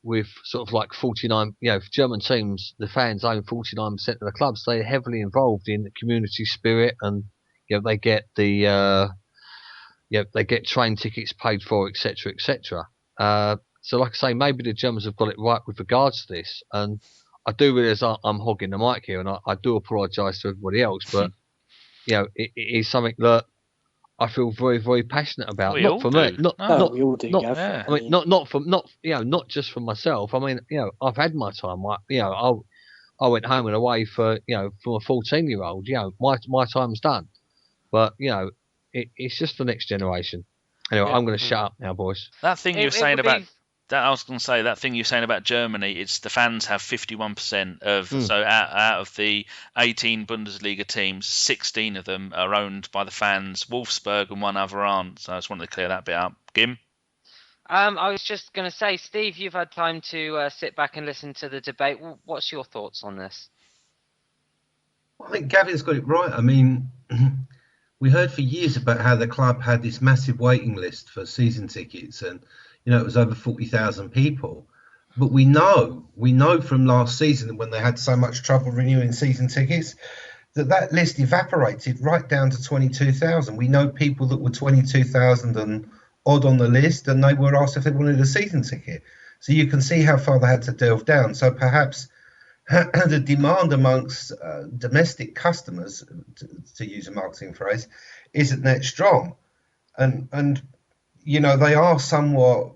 with sort of like 49. German teams, the fans own 49% of the clubs. They're heavily involved in the community spirit, and they get the they get train tickets paid for, etc., etc. So, like I say, maybe the Germans have got it right with regards to this, and I do realise I'm hogging the mic here, and I do apologise to everybody else, but it is something that I feel very, very passionate about. We not all for do. me, not we all do. I mean, not just for myself. I mean, I've had my time. I went home and away for from a 14-year-old. My time's done. But it's just the next generation. Anyway, I'm going to shut up now, boys. That thing you're saying about that, I was going to say, that thing you're saying about Germany, it's the fans have 51% of, so out of the 18 Bundesliga teams, 16 of them are owned by the fans. Wolfsburg and one other aren't. So I just wanted to clear that bit up. Gim? I was just going to say, Steve, you've had time to sit back and listen to the debate. What's your thoughts on this? I think Gavin's got it right. I mean, we heard for years about how the club had this massive waiting list for season tickets, and it was over 40,000 people. But we know from last season, when they had so much trouble renewing season tickets, that list evaporated right down to 22,000. We know people that were 22,000 and odd on the list, and they were asked if they wanted a season ticket. So you can see how far they had to delve down. So perhaps the demand amongst domestic customers, to use a marketing phrase, isn't that strong. And they are somewhat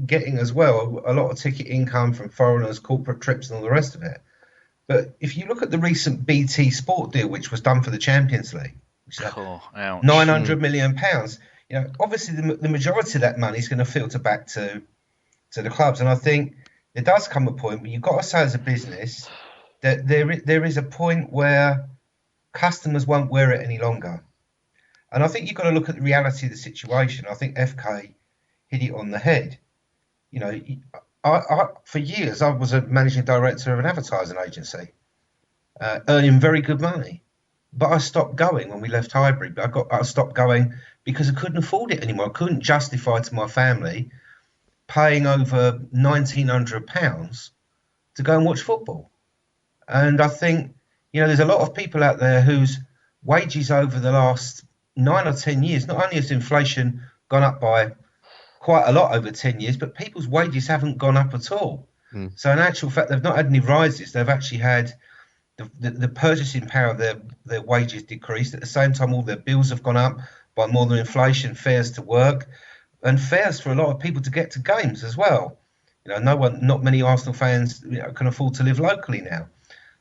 getting as well a lot of ticket income from foreigners, corporate trips and all the rest of it. But if you look at the recent BT Sport deal, which was done for the Champions League, which is £900 million, obviously the majority of that money is going to filter back to the clubs. And I think there does come a point where you've got to say as a business that there is a point where customers won't wear it any longer. And I think you've got to look at the reality of the situation. I think FK hit it on the head. I for years, I was a managing director of an advertising agency, earning very good money. But I stopped going when we left Highbury. I stopped going because I couldn't afford it anymore. I couldn't justify to my family paying over £1,900 to go and watch football. And I think, there's a lot of people out there whose wages over the last 9 or 10 years, not only has inflation gone up by quite a lot over 10 years, but people's wages haven't gone up at all. So in actual fact, they've not had any rises. They've actually had the purchasing power of their wages decreased. At the same time, all their bills have gone up by more than inflation, fares to work, and fares for a lot of people to get to games as well. Not many Arsenal fans can afford to live locally now.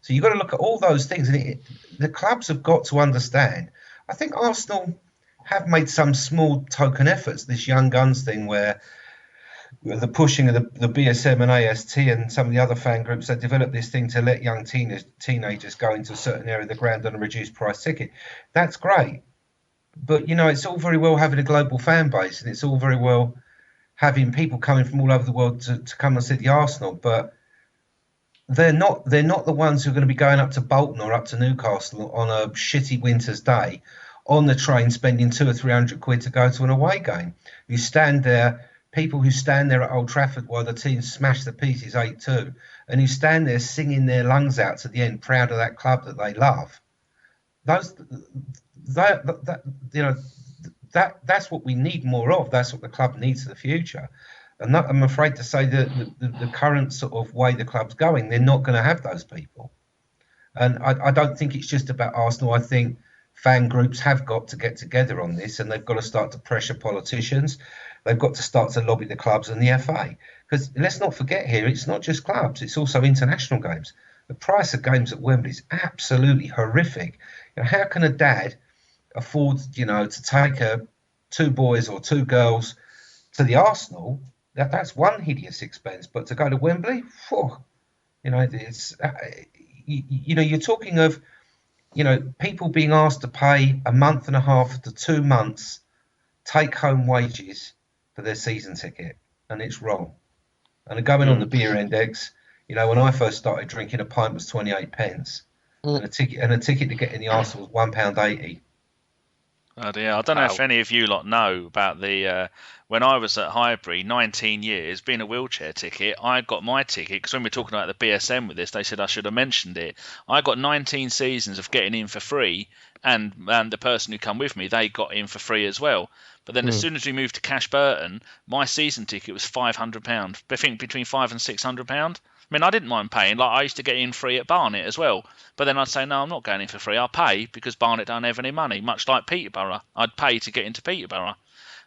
So you've got to look at all those things, and the clubs have got to understand. I think Arsenal have made some small token efforts. This Young Guns thing, where the pushing of the BSM and AST and some of the other fan groups, they developed this thing to let young teenagers go into a certain area of the ground on a reduced price ticket. That's great. But, it's all very well having a global fan base, and it's all very well having people coming from all over the world to come and see the Arsenal. But they're not the ones who are going to be going up to Bolton or up to Newcastle on a shitty winter's day on the train, spending £200 or £300 to go to an away game. You stand there. People who stand there at Old Trafford while the team smash the pieces 8-2, and who stand there singing their lungs out to the end, proud of that club that they love. That's what we need more of. That's what the club needs for the future. And I'm afraid to say that the current sort of way the club's going, they're not going to have those people. And I don't think it's just about Arsenal. I think fan groups have got to get together on this, and they've got to start to pressure politicians. They've got to start to lobby the clubs and the FA. Because let's not forget here, it's not just clubs, it's also international games. The price of games at Wembley is absolutely horrific. How can a dad afford, to take two boys or two girls to the Arsenal? That's one hideous expense. But to go to Wembley, it's you're talking of, people being asked to pay a month and a half to 2 months take-home wages for their season ticket, and it's wrong. And going on the beer index, when I first started drinking, a pint was 28 pence, and a ticket to get in the Arsenal was £1.80. Oh dear. I don't know if any of you lot know about the when I was at Highbury, 19 years, being a wheelchair ticket, I got my ticket, because when we were talking about the BSM with this, they said I should have mentioned it. I got 19 seasons of getting in for free, and the person who come with me, they got in for free as well. But then as soon as we moved to Cash Burton, my season ticket was £500. I think between £500 and £600. I mean, I didn't mind paying. Like, I used to get in free at Barnet as well. But then I'd say, no, I'm not going in for free. I'll pay because Barnet don't have any money, much like Peterborough. I'd pay to get into Peterborough.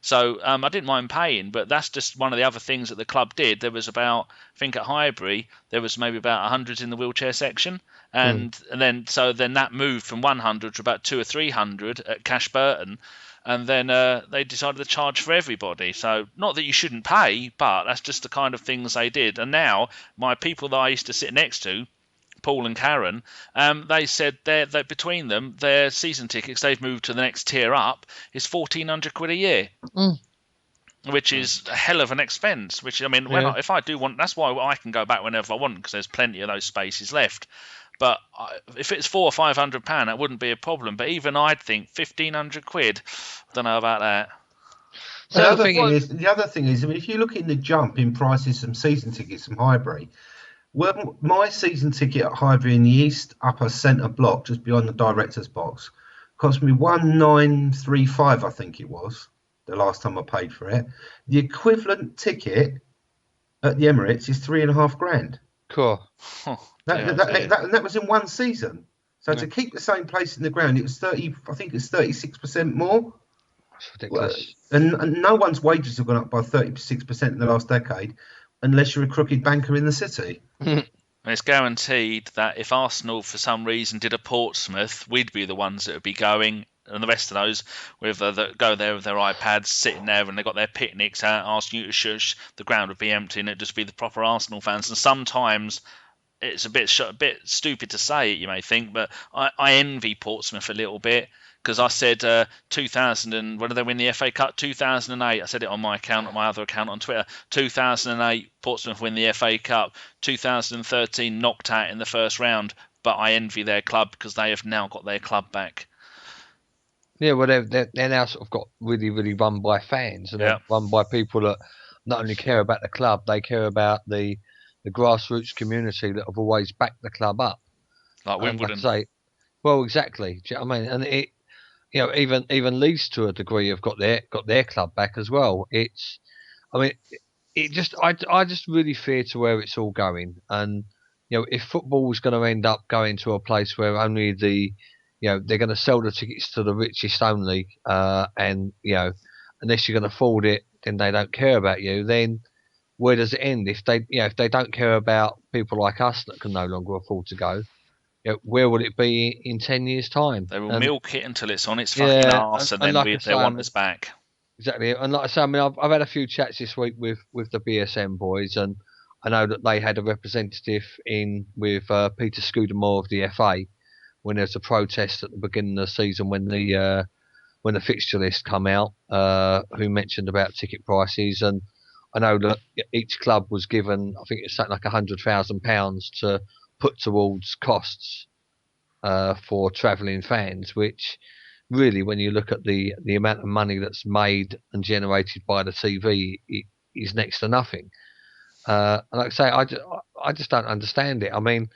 So I didn't mind paying, but that's just one of the other things that the club did. There was about, I think at Highbury, there was maybe about 100 in the wheelchair section. And then that moved from 100 to about 200 or 300 at Cash Burton. And then they decided to charge for everybody. So not that you shouldn't pay, but that's just the kind of things they did. And now my people that I used to sit next to, Paul and Karen, they said that between them, their season tickets, they've moved to the next tier up, is £1,400 a year. Which is a hell of an expense. Which, I mean, if I do want, that's why I can go back whenever I want, because there's plenty of those spaces left. But if it's £400 or £500, that wouldn't be a problem. But even I'd think £1,500. I don't know about that. So the other thing is, I mean, if you look in the jump in prices from season tickets from Highbury, well, my season ticket at Highbury in the East upper centre block, just beyond the director's box, cost me £1,935, I think it was, the last time I paid for it. The equivalent ticket at the Emirates is £3,500. Cool. That was in one season. So to keep the same place in the ground, it was 36% more. That's ridiculous. And no one's wages have gone up by 36% in the last decade, unless you're a crooked banker in the city. It's guaranteed that if Arsenal, for some reason, did a Portsmouth, we'd be the ones that would be going, and the rest of those that go there with their iPads, sitting there, and they've got their picnics out, asking you to shush, the ground would be empty, and it'd just be the proper Arsenal fans. And sometimes it's a bit stupid to say it, you may think, but I envy Portsmouth a little bit, because I said 2000 and when did they win the FA Cup? 2008. I said it on my account, on my other account on Twitter. 2008, Portsmouth win the FA Cup. 2013, knocked out in the first round. but I envy their club because they have now got their club back. Yeah, well, they're now sort of got really, really run by fans, and they're run by people that not only care about the club, they care about the grassroots community that have always backed the club up. Like Wimbledon. Well, exactly. Do you know what I mean? And it, even Leeds to a degree have got their club back as well. It just I just really fear to where it's all going. And if football is going to end up going to a place where only they're going to sell the tickets to the richest only, and unless you can afford it, then they don't care about you. Then where does it end? If they don't care about people like us that can no longer afford to go, where would it be in 10 years' time? They will milk it until it's on its fucking arse, and then they want us back. Exactly, and like I say, I've had a few chats this week with the BSM boys, and I know that they had a representative in with Peter Scudamore of the FA when there was a protest at the beginning of the season when the fixture list come out, who mentioned about ticket prices, and I know that each club was given, I think it's something like £100,000 to put towards costs for travelling fans, which really, when you look at the amount of money that's made and generated by the TV, it is next to nothing. And like I say, I just don't understand it. I mean,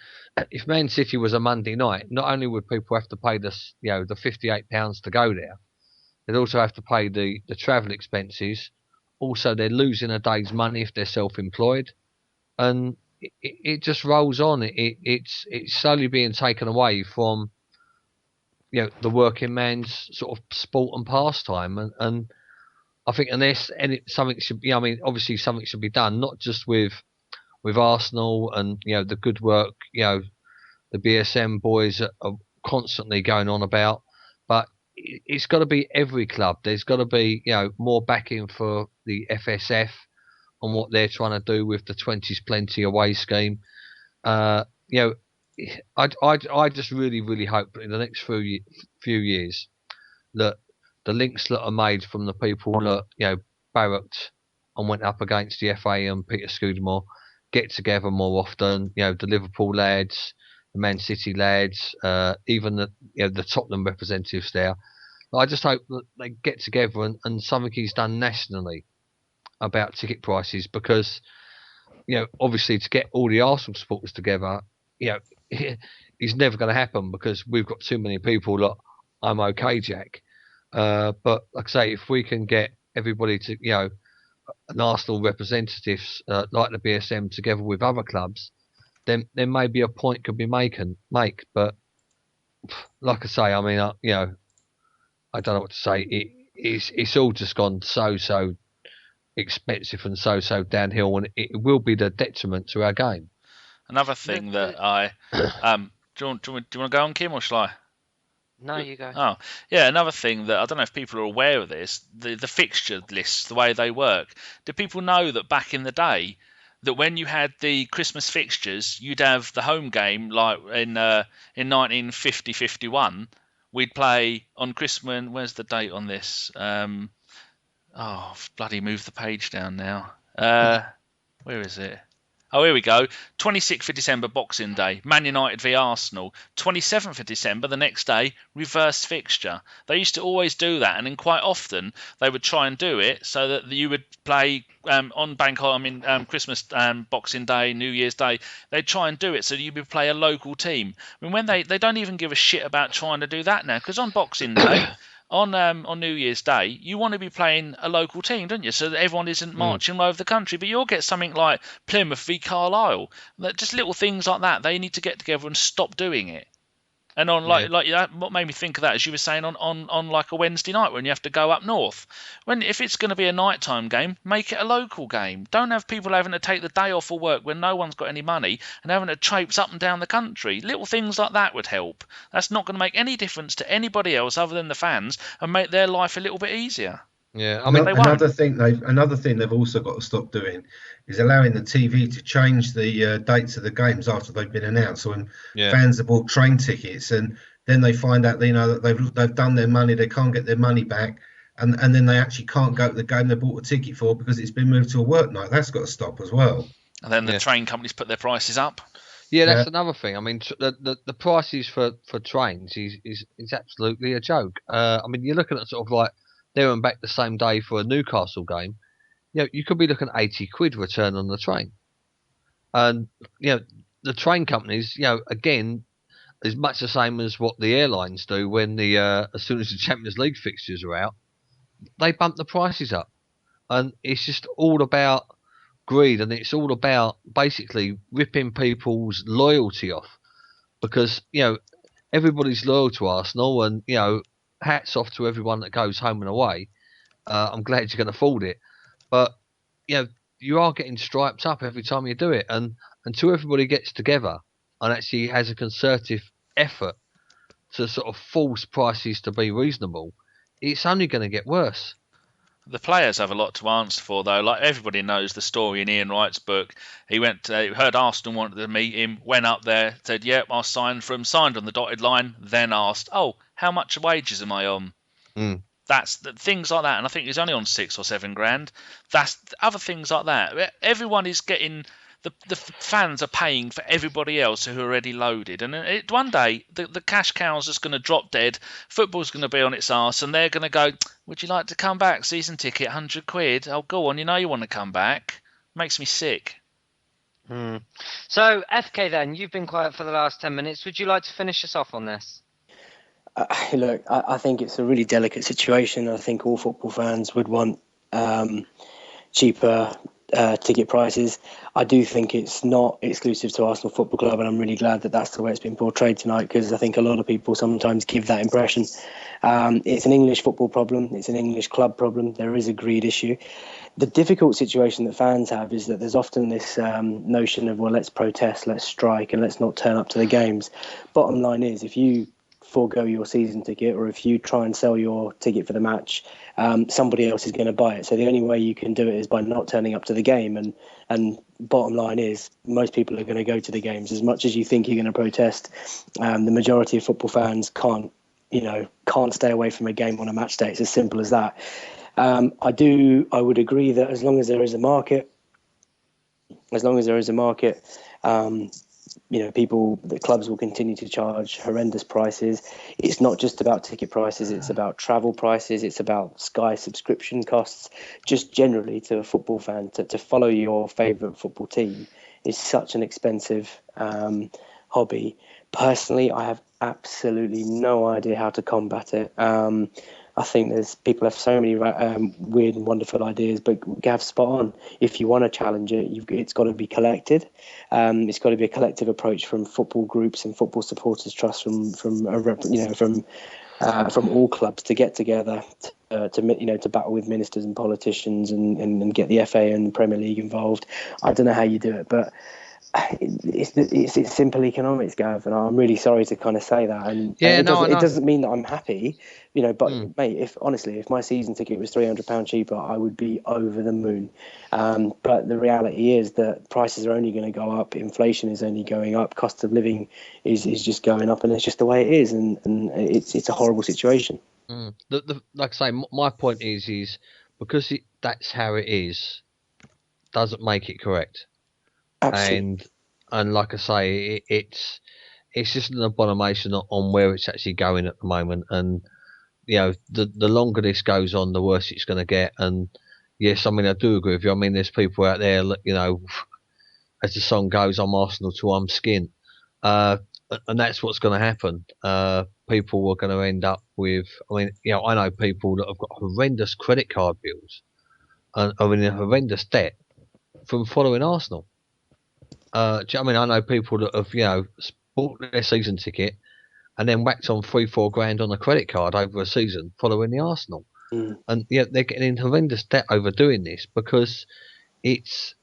if Man City was a Monday night, not only would people have to pay the £58 to go there, they'd also have to pay the travel expenses. Also, they're losing a day's money if they're self-employed, and it just rolls on. It's slowly being taken away from the working man's sort of sport and pastime, and I think something should be. I mean, obviously something should be done, not just with Arsenal and the good work the BSM boys are constantly going on about, but it's got to be every club. There's got to be more backing for the FSF on what they're trying to do with the 20s plenty away scheme. I just really, really hope that in the next few years that the links that are made from the people that barracked and went up against the FA and Peter Scudamore get together more often. The Liverpool lads, the Man City lads, even the Tottenham representatives there. I just hope that they get together and something is done nationally about ticket prices, because obviously to get all the Arsenal supporters together is never going to happen, because we've got too many people that I'm okay, Jack, but like I say, if we can get everybody to an Arsenal representatives like the BSM together with other clubs, then maybe a point could be make. But like I say, I mean, I don't know what to say. It's all just gone so expensive and so downhill, and it will be the detriment to our game. Another thing that do you want to go on, Kim, or shall I? No, you go. Oh, yeah, another thing that I don't know if people are aware of this, the fixture lists, the way they work. Do people know that back in the day, that when you had the Christmas fixtures, you'd have the home game, like in 1950-51, we'd play on Christmas. Where's the date on this? Bloody moved the page down now. Where is it? Oh, here we go. 26th of December, Boxing Day. Man United v Arsenal. 27th of December, the next day, reverse fixture. They used to always do that, and then quite often they would try and do it so that you would play on Christmas, Boxing Day, New Year's Day. They'd try and do it so that you would play a local team. I mean, when they don't even give a shit about trying to do that now, because on Boxing Day, on New Year's Day, you want to be playing a local team, don't you? So that everyone isn't marching all over the country. But you'll get something like Plymouth v Carlisle. Just little things like that. They need to get together and stop doing it. And on what made me think of that, as you were saying, on like a Wednesday night when you have to go up north. If it's going to be a nighttime game, make it a local game. Don't have people having to take the day off of work when no one's got any money and having to traipse up and down the country. Little things like that would help. That's not going to make any difference to anybody else other than the fans and make their life a little bit easier. Yeah, I mean, another thing they've also got to stop doing is allowing the TV to change the dates of the games after they've been announced. So when fans have bought train tickets and then they find out that they've done their money, they can't get their money back, and then they actually can't go to the game they bought a ticket for because it's been moved to a work night. That's got to stop as well. And then the train companies put their prices up. Yeah, that's another thing. I mean, the prices for trains is absolutely a joke. I mean, you're looking at sort of like there and back the same day for a Newcastle game. You know, you could be looking at 80 quid return on the train. And, you know, the train companies, you know, again, is much the same as what the airlines do when as soon as the Champions League fixtures are out, they bump the prices up. And it's just all about greed, and it's all about basically ripping people's loyalty off, because, you know, everybody's loyal to Arsenal, and, you know, hats off to everyone that goes home and away. I'm glad you can afford it, but, you know, you are getting striped up every time you do it, and until everybody gets together and actually has a concerted effort to sort of force prices to be reasonable, it's only going to get worse. The players have a lot to answer for, though. Like, everybody knows the story in Ian Wright's book. He heard Arsenal wanted to meet him, went up there, said, "Yep, I'll sign for him," signed on the dotted line, then asked, "Oh, how much wages am I on?" That's things like that, and I think he's only on 6 or 7 grand. That's other things like that. Everyone is getting. The fans are paying for everybody else who are already loaded, and one day the cash cow's just going to drop dead. Football's going to be on its arse, and they're going to go, "Would you like to come back? Season ticket, 100 quid. Oh, go on, you know you want to come back." Makes me sick. So, FK, then, you've been quiet for the last 10 minutes. Would you like to finish us off on this? Look, I think it's a really delicate situation. I think all football fans would want cheaper ticket prices. I do think it's not exclusive to Arsenal Football Club, and I'm really glad that that's the way it's been portrayed tonight, because I think a lot of people sometimes give that impression. It's an English football problem. It's an English club problem. There is a greed issue. The difficult situation that fans have is that there's often this notion of, well, let's protest, let's strike, and let's not turn up to the games. Bottom line is, if you forego your season ticket, or if you try and sell your ticket for the match, somebody else is going to buy it. So the only way you can do it is by not turning up to the game. And bottom line is, most people are going to go to the games. As much as you think you're going to protest, the majority of football fans can't stay away from a game on a match day. It's as simple as that. I would agree that as long as there is a market, the clubs will continue to charge horrendous prices. It's not just about ticket prices, it's about travel prices, it's about Sky subscription costs. Just generally, to a football fan, to follow your favourite football team is such an expensive hobby. Personally, I have absolutely no idea how to combat it. I think people have so many weird and wonderful ideas, but Gav's spot on. If you want to challenge it, it's got to be collected. It's got to be a collective approach from football groups and football supporters trust from all clubs to get together to battle with ministers and politicians and get the FA and the Premier League involved. I don't know how you do it, but it's simple economics, Gav, and I'm really sorry to kind of say that. And it doesn't mean that I'm happy, but mate, if my season ticket was £300 cheaper, I would be over the moon. But the reality is that prices are only going to go up, inflation is only going up, cost of living is just going up, and it's just the way it is, and it's a horrible situation. Like I say, my point is because that's how it is, doesn't make it correct. Absolutely. And like I say, it's just an abomination on where it's actually going at the moment. And the longer this goes on, the worse it's going to get. And yes, I mean, I do agree with you. I mean, there's people out there, as the song goes, "I'm Arsenal till I'm skint," and that's what's going to happen. People are going to end up with. I mean, I know people that have got horrendous credit card bills and are in a horrendous debt from following Arsenal. I know people that have, bought their season ticket and then whacked on 3-4 grand on a credit card over a season following the Arsenal. And they're getting in horrendous debt over doing this because it's,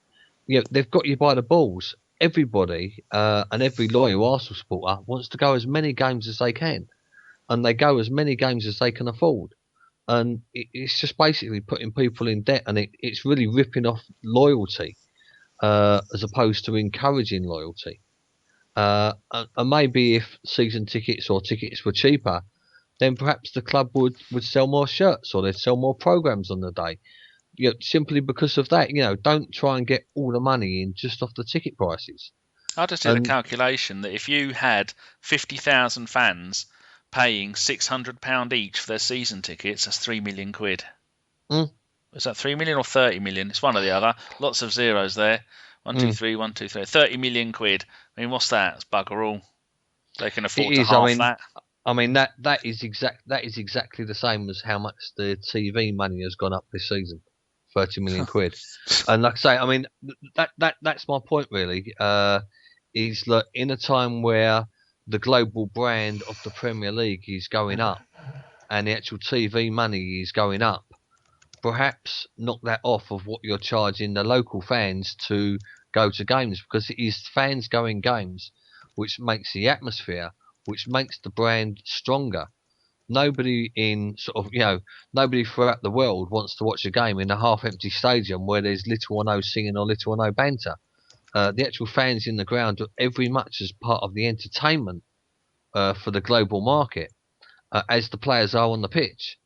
they've got you by the balls. Everybody and every loyal Arsenal supporter wants to go as many games as they can, and they go as many games as they can afford. And it's just basically putting people in debt, and it's really ripping off loyalty. As opposed to encouraging loyalty. And maybe if season tickets or tickets were cheaper, then perhaps the club would sell more shirts, or they'd sell more programs on the day. Simply because of that. Don't try and get all the money in just off the ticket prices. I just did a calculation that if you had 50,000 fans paying £600 each for their season tickets, that's £3 million. Is that 3 million or 30 million? It's one or the other. Lots of zeros there. 1, 2, 3, 1, 2, 3. 30 million quid. I mean, what's that? It's bugger all. They can afford to half that. I mean that is exactly the same as how much the TV money has gone up this season. 30 million quid. And like I say, I mean that's my point really. Is that in a time where the global brand of the Premier League is going up and the actual TV money is going up, perhaps knock that off of what you're charging the local fans to go to games, because it is fans going games which makes the atmosphere, which makes the brand stronger. Nobody nobody throughout the world wants to watch a game in a half-empty stadium where there's little or no singing or little or no banter. The actual fans in the ground are every much as part of the entertainment for the global market as the players are on the pitch.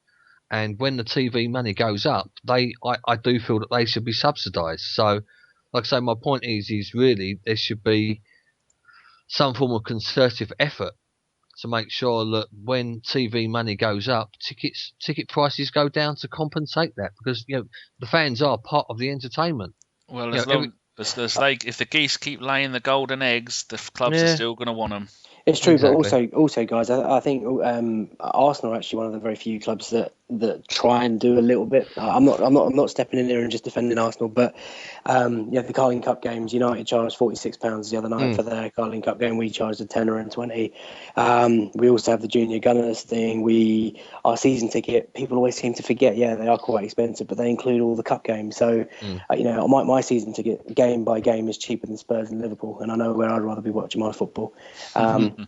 And when the TV money goes up, I do feel that they should be subsidised. So, like I say, my point is really there should be some form of concerted effort to make sure that when TV money goes up, ticket prices go down to compensate that, because the fans are part of the entertainment. Well, as long as if the geese keep laying the golden eggs, the clubs are still going to want them. It's true, exactly. But also, guys, I think Arsenal are actually one of the very few clubs that try and do a little bit. I'm not stepping in there and just defending Arsenal, but the Carling Cup games, United charged £46 the other night for their Carling Cup game. We charged a tenner and 20. We also have the Junior Gunners thing. Our season ticket, people always seem to forget. Yeah, they are quite expensive, but they include all the cup games. So my season ticket game by game is cheaper than Spurs and Liverpool, and I know where I'd rather be watching my football.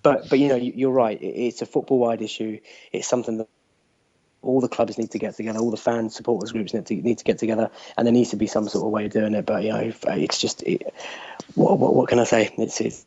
But you're right. It's a football-wide issue. It's something that all the clubs need to get together. All the fans, supporters groups need to get together, and there needs to be some sort of way of doing it. But it's just what can I say? It's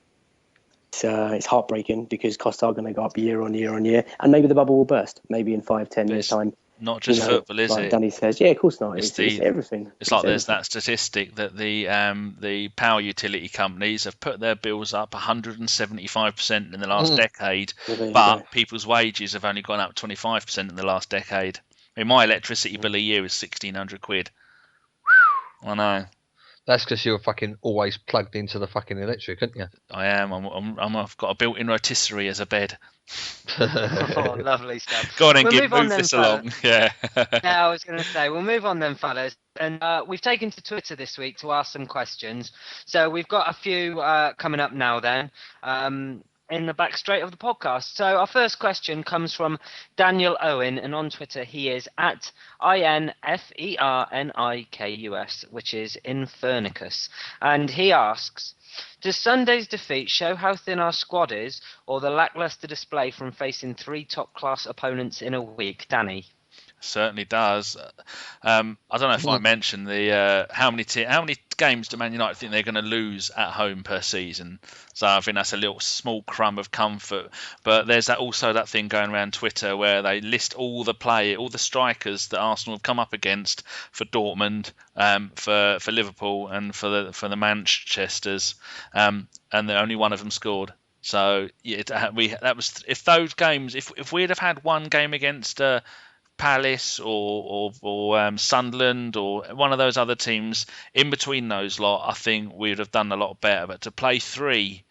heartbreaking because costs are going to go up year on year on year, and maybe the bubble will burst. Maybe in 5-10 years' time. Not just football, is like it? Danny says, yeah, of course not. It's everything. It's like there's that statistic that the power utility companies have put their bills up 175% in the last decade, but people's wages have only gone up 25% in the last decade. I mean, my electricity bill a year is £1,600. I know. That's because you're fucking always plugged into the fucking electric, aren't you? I am. I've got a built-in rotisserie as a bed. Oh, lovely stuff. Go on and move this along. Yeah. I was going to say, we'll move on then, fellas. And we've taken to Twitter this week to ask some questions. So we've got a few coming up now then. In the back straight of the podcast. So our first question comes from Daniel Owen, and on Twitter he is at INFERNIKUS, which is Infernicus, and he asks, does Sunday's defeat show how thin our squad is, or the lacklustre display from facing 3 top-class opponents in a week? Danny? Certainly does. I don't know if I mentioned the how many games do Man United think they're going to lose at home per season. So I think that's a little small crumb of comfort. But there's also that thing going around Twitter where they list all the strikers that Arsenal have come up against for Dortmund, for Liverpool, and for the manc-chesters, and only one of them scored. So if those games, if we'd have had one game against Palace or Sunderland or one of those other teams in between those lot, I think we'd have done a lot better. But to play 3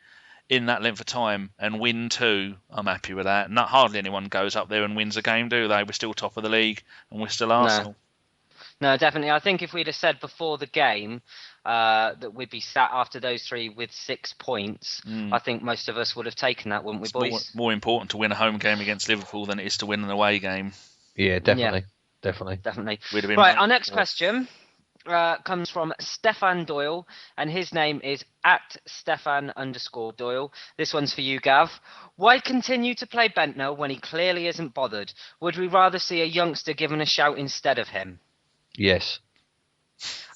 in that length of time and win 2, I'm happy with that. Not hardly anyone goes up there and wins a game, do they? We're still top of the league and we're still Arsenal. No, definitely. I think if we'd have said before the game that we'd be sat after those 3 with 6 points, I think most of us would have taken that, wouldn't we, boys? More important to win a home game against Liverpool than it is to win an away game. Yeah, definitely. Right, our next question comes from Stefan Doyle, and his name is at Stefan_Doyle. This one's for you, Gav. Why continue to play Bendtner when he clearly isn't bothered? Would we rather see a youngster given a shout instead of him? Yes.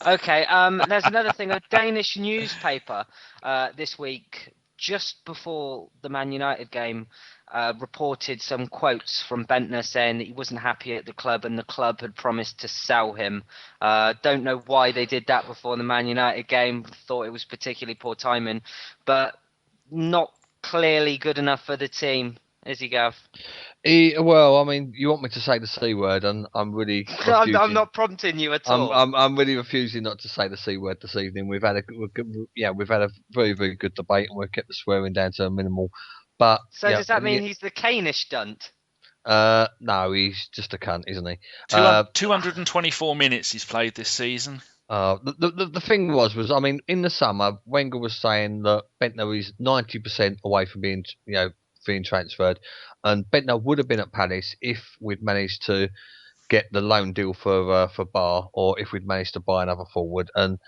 Okay, there's another thing. A Danish newspaper this week, just before the Man United game, reported some quotes from Bendtner saying that he wasn't happy at the club and the club had promised to sell him. Don't know why they did that before the Man United game. Thought it was particularly poor timing, but not clearly good enough for the team. Is he, Gav? Well, I mean, you want me to say the C word, and I'm really refusing. I'm not prompting you at all. I'm really refusing not to say the C word this evening. We've had a very, very good debate, and we've kept the swearing down to a minimal. But so does that mean he's the Canish dunt? No, he's just a cunt, isn't he? 224 minutes he's played this season. The thing was, I mean, in the summer, Wenger was saying that Bendtner is 90% away from being transferred, and Bendtner would have been at Palace if we'd managed to get the loan deal for Bar, or if we'd managed to buy another forward. And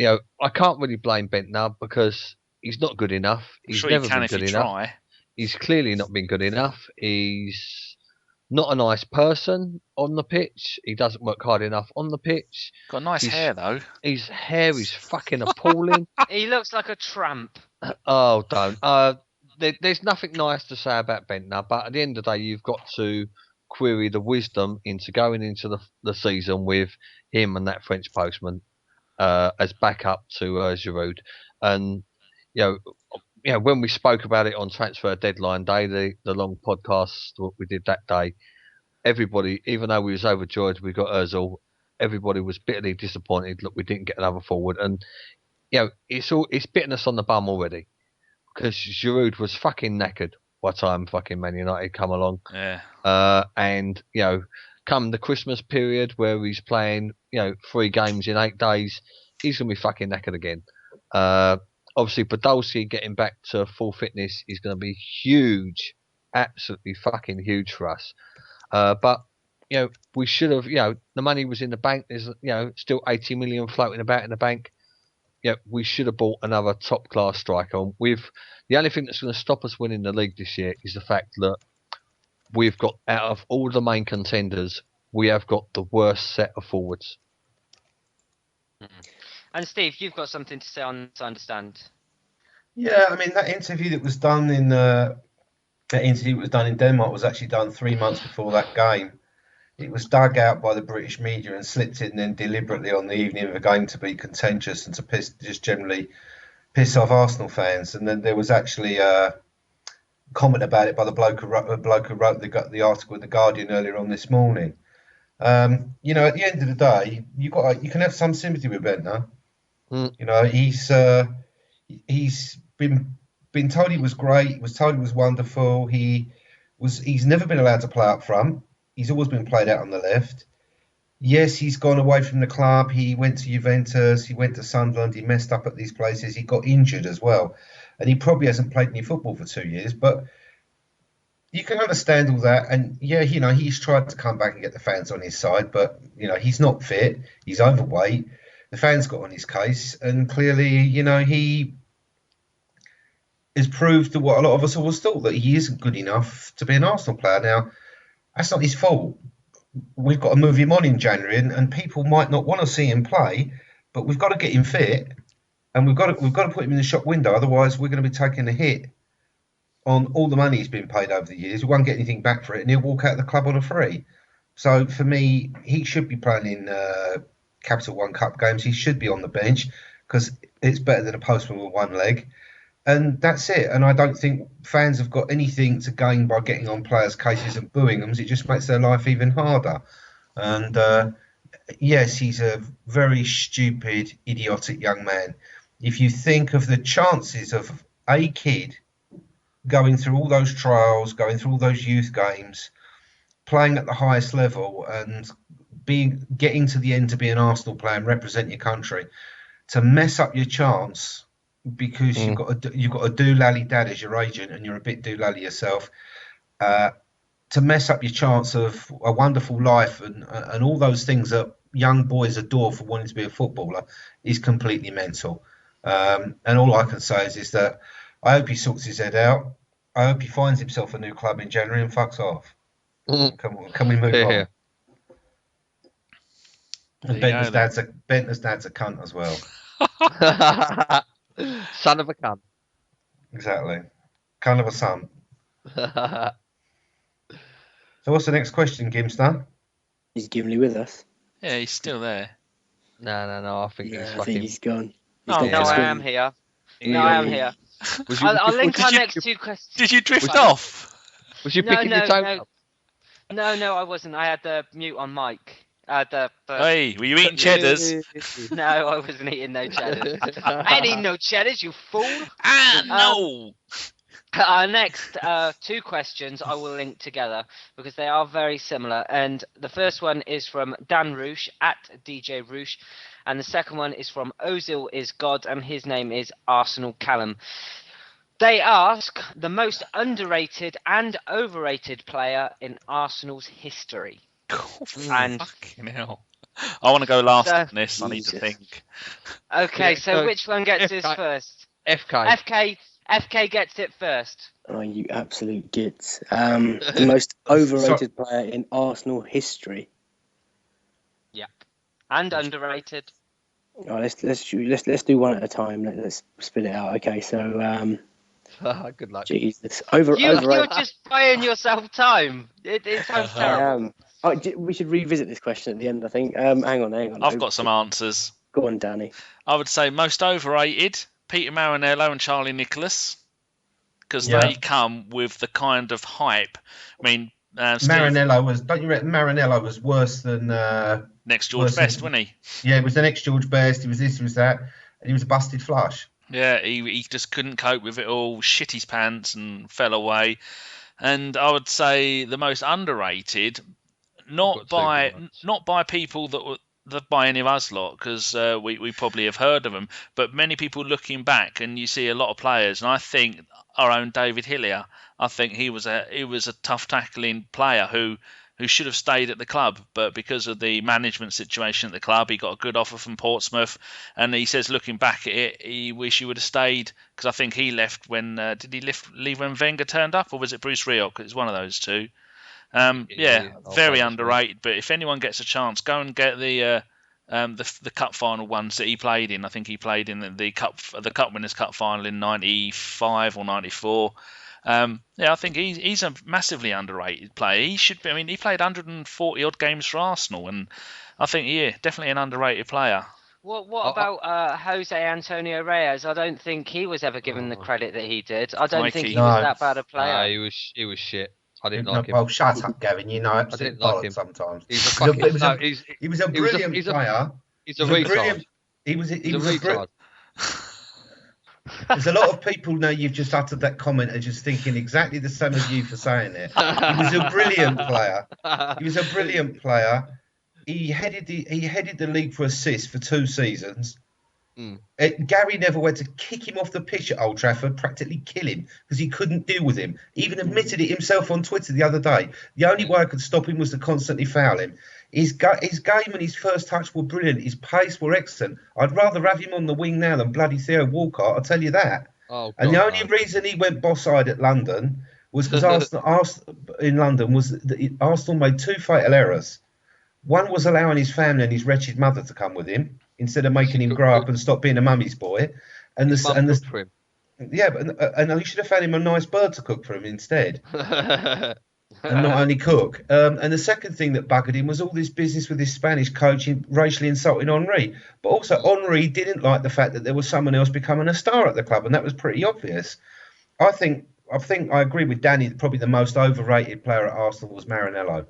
I can't really blame Bendtner because he's not good enough. He's never been good enough. He's clearly not been good enough. He's not a nice person on the pitch. He doesn't work hard enough on the pitch. Got nice hair though. His hair is fucking appalling. He looks like a tramp. Oh, don't. There's nothing nice to say about Bendtner, but at the end of the day, you've got to query the wisdom into going into the season with him and that French postman as backup to Giroud. And when we spoke about it on transfer deadline day, the long podcast what we did that day, everybody, even though we was overjoyed we got Ozil, everybody was bitterly disappointed. Look, we didn't get another forward, and it's bitten us on the bum already. Because Giroud was fucking knackered by the time fucking Man United come along. Yeah. And come the Christmas period where he's playing 3 games in 8 days, he's gonna be fucking knackered again. Obviously, Podolski getting back to full fitness is going to be huge, absolutely fucking huge for us. But we should have. The money was in the bank. There's still 80 million floating about in the bank. We should have bought another top-class striker. The only thing that's going to stop us winning the league this year is the fact that we've got, out of all the main contenders, we have got the worst set of forwards. And Steve, you've got something to say on to understand. Yeah, I mean that interview that was done in Denmark was actually done 3 months before that game. It was dug out by the British media and slipped in then deliberately on the evening of the game to be contentious and to generally piss off Arsenal fans. And then there was actually a comment about it by the bloke who wrote the article in the Guardian earlier on this morning. At the end of the day, you can have some sympathy with Bendtner. He's been told he was great. Was told he was wonderful. He's never been allowed to play up front. He's always been played out on the left. Yes, he's gone away from the club. He went to Juventus. He went to Sunderland. He messed up at these places. He got injured as well. And he probably hasn't played any football for 2 years. But you can understand all that. And, he's tried to come back and get the fans on his side. But, he's not fit. He's overweight. The fans got on his case. And clearly, he has proved to what a lot of us always thought, that he isn't good enough to be an Arsenal player. Now, that's not his fault. We've got to move him on in January, and people might not want to see him play, but we've got to get him fit, and we've got to put him in the shop window. Otherwise, we're going to be taking a hit on all the money he's been paid over the years. We won't get anything back for it, and he'll walk out of the club on a free. So for me, he should be playing in Capital One Cup games. He should be on the bench because it's better than a postman with one leg. And that's it. And I don't think fans have got anything to gain by getting on players' cases and booing them. It just makes their life even harder. And yes, he's a very stupid, idiotic young man. If you think of the chances of a kid going through all those trials, going through all those youth games, playing at the highest level and getting to the end to be an Arsenal player and represent your country, to mess up your chance because you've got a doolally dad as your agent and you're a bit doolally yourself, to mess up your chance of a wonderful life and all those things that young boys adore for wanting to be a footballer is completely mental. And all I can say is that I hope he sorts his head out. I hope he finds himself a new club in January and fucks off. Can we move on? And Bendtner's dad's a cunt as well. Son of a cunt. Exactly. Kind of a son. So what's the next question, Gimstar? Is Gimli with us? Yeah, he's still there. No. I think he's I fucking. think he's gone. Oh, gone No, to I swim. am here. Yeah. No, I am here. Was you, I'll link our did you- next two questions. Did you drift off? Was you No, picking no, your toe no. up? No, I wasn't. I had the mute on mic. Hey, were you eating cheddars? No, I wasn't eating no cheddars. I ain't eating no cheddars, you fool. No. Our next two questions I will link together because they are very similar. And the first one is from Dan Roosh at DJ Roosh. And the second one is from Ozil is God, and his name is Arsenal Callum. They ask the most underrated and overrated player in Arsenal's history. And Fucking hell. I want to go last So- on this. I need to Jesus. think. Okay, Yeah, so go- which one gets this FK. first? FK. FK gets it first. Oh, you absolute gits. The most overrated player in Arsenal history. And underrated. Oh, let's do one at a time. Let's spit it out. Okay, so Good luck. Jesus, You're overrated. just buying yourself time. It sounds terrible. We should revisit this question at the end. I think. Hang on. I've got some answers. Go on, Danny. I would say most overrated, Peter Marinello and Charlie Nicholas, because Yeah. they come with the kind of hype. I mean, Steve, Marinello was. Don't you reckon Marinello was worse than? next George Worse Best, than- wasn't he? Yeah, he was the next George Best. He was this. He was that. And he was a busted flush. Yeah, he just couldn't cope with it all, shit his pants and fell away. And I would say the most underrated, not got two good by people that by any of us lot, because we probably have heard of them, but many people looking back, and you see a lot of players, and I think our own David Hillier, I think he was a tough tackling player who should have stayed at the club, but because of the management situation at the club, he got a good offer from Portsmouth, and he says looking back at it, he wish he would have stayed, because I think he left when did he leave when Wenger turned up, or was it Bruce Rioch? It's one of those two. Yeah, Very I'll underrated. But if anyone gets a chance, go and get the cup final ones that he played in. I think he played in the Cup Winners' Cup final in '95 or '94. I think he's a massively underrated player. He should be. I mean, he played 140 odd games for Arsenal, and I think definitely an underrated player. What about Jose Antonio Reyes? I don't think he was ever given the credit that he did. I don't think he No. was that bad a player. No, he was shit. I didn't like him. Well, shut up, Gavin. You know absolute didn't like bollocks him. sometimes. He's a He was fucking. a- No, He was a brilliant player. He's a He was a retard. brilliant- He was a retard. There's a lot of people know you've just uttered that comment are just thinking exactly the same as you for saying it. He was a brilliant player. He was a brilliant player. He headed the league for assists for 2 seasons. Gary Neville went to kick him off the pitch at Old Trafford, practically kill him because he couldn't deal with him. He even admitted it himself on Twitter the other day. The only way I could stop him was to constantly foul him. His game and his first touch were brilliant. His pace were excellent. I'd rather have him on the wing now than bloody Theo Walcott, I'll tell you that. Oh, And the God, only no. reason he went boss-eyed at London was because Arsenal in London was that Arsenal made 2 fatal errors. One was allowing his family and his wretched mother to come with him instead of making him grow up and stop being a mummy's boy. And His mum cooked for him. yeah, but he should have found him a nice bird to cook for him instead, and not only cook. And the second thing that buggered him was all this business with his Spanish coach racially insulting Henri. But also Henri didn't like the fact that there was someone else becoming a star at the club, and that was pretty obvious. I think I agree with Danny that probably the most overrated player at Arsenal was Marinello,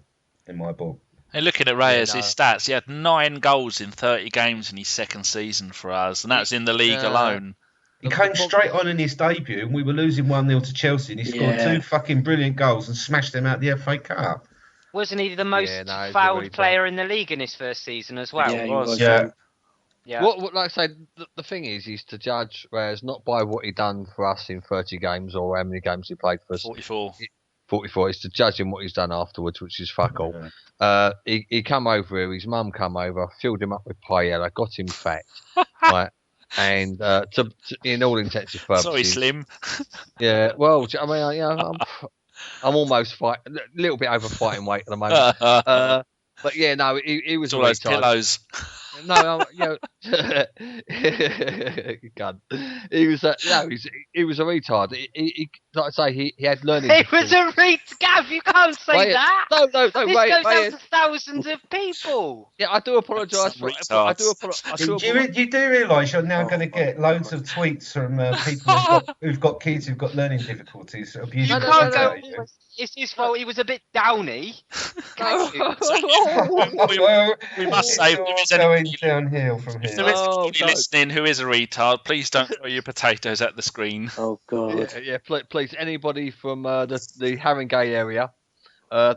in my book. And looking at Reyes' his stats, he had 9 goals in 30 games in his second season for us, and that's in the league alone. He came straight on in his debut, and we were losing 1-0 to Chelsea, and he scored 2 fucking brilliant goals and smashed them out the FA Cup. Wasn't he the most he's a fouled retard. player in the league in his first season as well? Yeah, he was. Yeah. Yeah. What like I say, the thing is to judge Reyes not by what he done for us in 30 games or how many games he played for us. 44. 44 is to judge him what he's done afterwards, which is fuck all. He come over here, his mum come over, filled him up with paella, got him fat, right? And in all intents and purposes, Sorry, Slim. Yeah, well, I mean, I'm almost a little bit over fighting weight at the moment. But yeah, no, he was It's a all those retard. pillows. No, God, he was he was a retard. Like I say, he had learning. It was a Gav, you can't say that. No, This Ray, goes out to thousands of people. Yeah, I do apologise for. I do apologise. You do realise you're now going to get loads of tweets from people who've got kids who've got learning difficulties. You can't go. It's his fault. He was a bit downy. We must say, if there going downhill from here. If there is anybody listening who is a retard, please don't throw your potatoes at the screen. Oh God! Yeah, please, anybody from the Haringey area,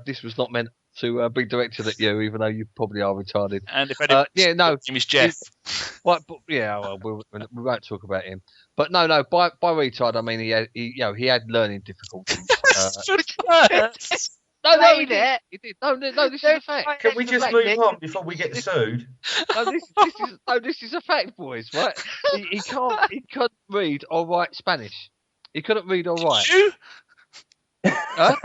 this was not meant to be directed at you, even though you probably are retarded. And if anybody, name is Jeff. Well, we won't talk about him. But no, by retard I mean he had learning difficulties. No, he did. No, this is a fact. Can we just move on before we get sued? This is a fact, boys. Right? He couldn't read or write Spanish. He couldn't read or write. You? Huh?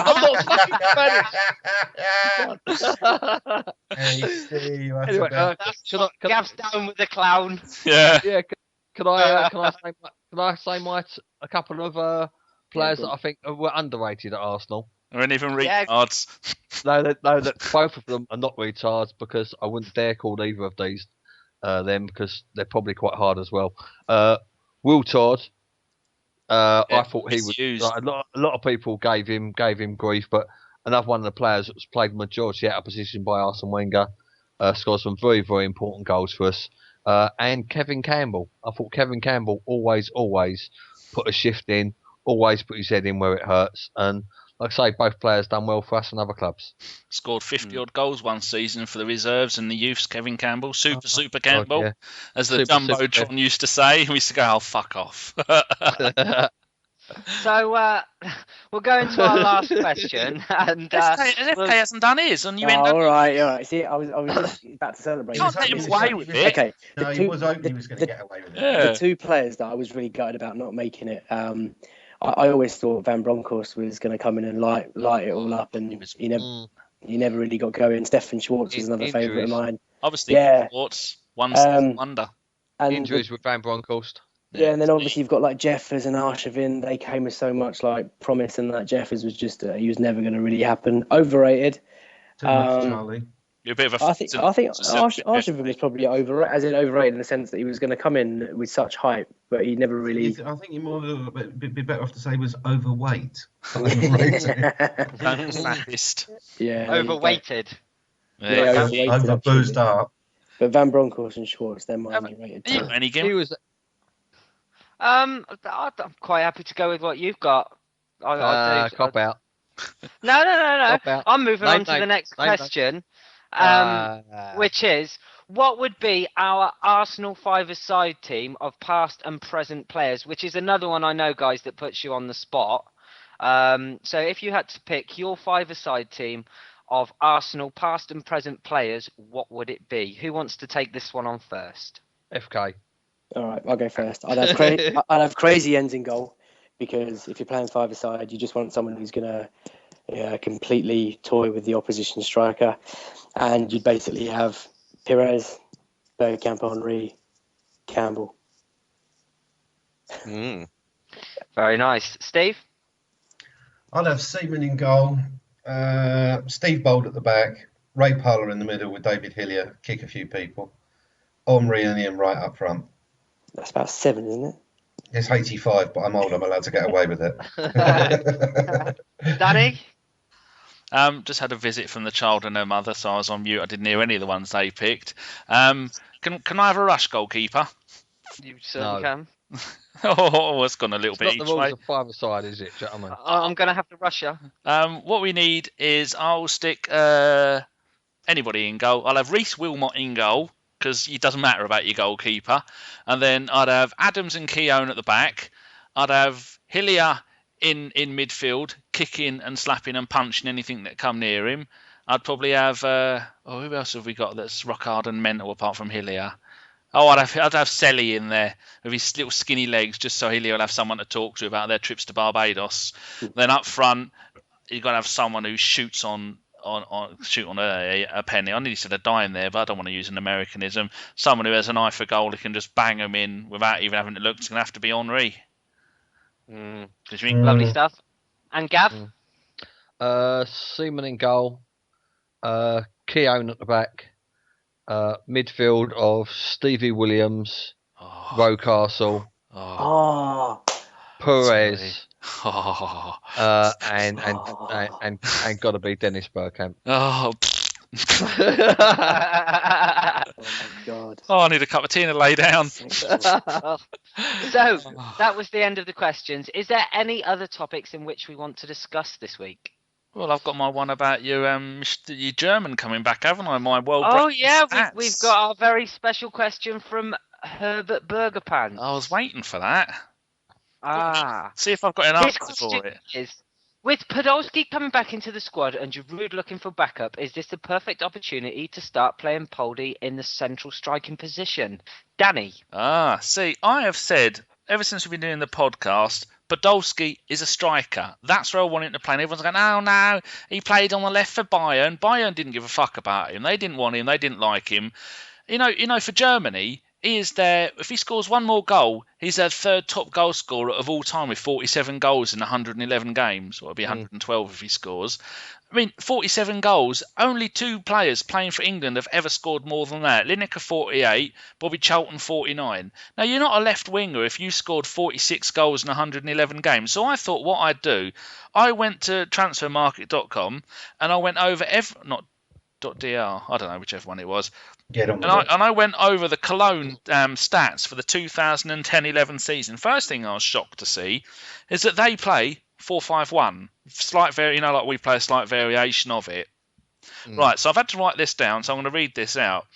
I'm not fucking Spanish. Hey, Steve, anyway, Gav's down with the clown. Yeah. Yeah. Can I say a couple of players that I think were underrated at Arsenal? Or even retards. No, that both of them are not retards, because I wouldn't dare call either of these them, because they're probably quite hard as well. Will Todd, I thought he was like, a lot of people gave him grief, but another one of the players that's played majority out of position by Arsene Wenger, scored some very, very important goals for us. And Kevin Campbell. I thought Kevin Campbell always put a shift in, always put his head in where it hurts, and like I say, both players done well for us and other clubs. Scored 50-odd goals one season for the reserves and the youths, Kevin Campbell. Super Campbell, yeah. As the Jumbotron used to say. We used to go, oh, fuck off. So we'll go into our last question. And FK hasn't done his, and you end up... All right. See, I was just about to celebrate. You can't let him away with it. Okay. No, he was hoping he was going to get away with it. Yeah. The two players that I was really gutted about not making it, I always thought Van Bronckhorst was going to come in and light it all up, and he never really got going. Stefan Schwartz was another favourite of mine. Obviously, Schwartz, one wonder. And injuries with Van Bronckhorst. Yeah, and then obviously you've got like Jeffers and Arshavin. They came with so much like promise, and that Jeffers was just he was never going to really happen. Overrated. Too much, Charlie. You're a bit of a. I think Arshavin was probably overrated in the sense that he was going to come in with such hype, but he never really. I think you more be better off to say was overweight. Yeah. Overweighted. Yeah, over boozed up. But Van Bronckhorst and Schwartz, they're my underrated. Any game? I'm quite happy to go with what you've got. Cop out. No. I'm moving on to the next question, which is, what would be our Arsenal five-a-side team of past and present players? Which is another one I know, guys, that puts you on the spot. So if you had to pick your five-a-side team of Arsenal past and present players, what would it be? Who wants to take this one on first? FK. All right, I'll go first. I'd have Crazy Ends in goal, because if you're playing five-a-side, you just want someone who's going to completely toy with the opposition striker. And you'd basically have Pires, Bergkamp, Henry, Campbell. Very nice. Steve? I'd have Seaman in goal, Steve Bold at the back, Ray Parlour in the middle with David Hillier, kick a few people, Omri and Ian Wright up front. That's about 7, isn't it? It's 85, but I'm old. I'm allowed to get away with it. Danny? Just had a visit from the child and her mother, so I was on mute. I didn't hear any of the ones they picked. Can I have a rush goalkeeper? You certainly can. Oh, it's gone a little bit each way. It's not the rules of five-a-side, is it, gentlemen? I'm going to have to rush you. What we need is I'll stick anybody in goal. I'll have Reece Wilmot in goal, because it doesn't matter about your goalkeeper. And then I'd have Adams and Keown at the back. I'd have Hillier in midfield, kicking and slapping and punching anything that come near him. I'd probably have... who else have we got that's rock hard and mental apart from Hillier? Oh, I'd have Selly in there with his little skinny legs, just so Hillier will have someone to talk to about their trips to Barbados. Then up front, you've got to have someone who shoots on shoot on a penny. I nearly said a dime there, but I don't want to use an Americanism. Someone who has an eye for goal, who can just bang them in without even having to look. It's going to have to be Henry. Lovely stuff. And Gav? Seaman in goal. Keown at the back. Midfield of Stevie Williams, Rocastle, Perez, and got to be Dennis Bergkamp. Oh. my God. Oh, I need a cup of tea and a lay down. So that was the end of the questions. Is there any other topics in which we want to discuss this week? Well, I've got my one about your German coming back, haven't I? My world. Oh yeah, we've got our very special question from Herbert Bergkamp. I was waiting for that. See if I've got an answer for it. With Podolski coming back into the squad and Giroud looking for backup, is this the perfect opportunity to start playing Poldy in the central striking position? Danny? See, I have said, ever since we've been doing the podcast, Podolski is a striker. That's where I want him to play. And everyone's going, oh no, he played on the left for Bayern. Bayern didn't give a fuck about him. They didn't want him. They didn't like him. You know, for Germany, he is there. If he scores one more goal, he's their third top goal scorer of all time with 47 goals in 111 games. Or it'll be 112 if he scores. I mean, 47 goals. Only 2 players playing for England have ever scored more than that. Lineker 48, Bobby Charlton 49. Now, you're not a left winger if you scored 46 goals in 111 games. So I thought what I'd do, I went to transfermarket.com and I went over .dr, I don't know, whichever one it was. And I went over the Cologne stats for the 2010-11 season. First thing I was shocked to see is that they play 4-5-1. Like we play a slight variation of it. Right, so I've had to write this down, so I'm going to read this out.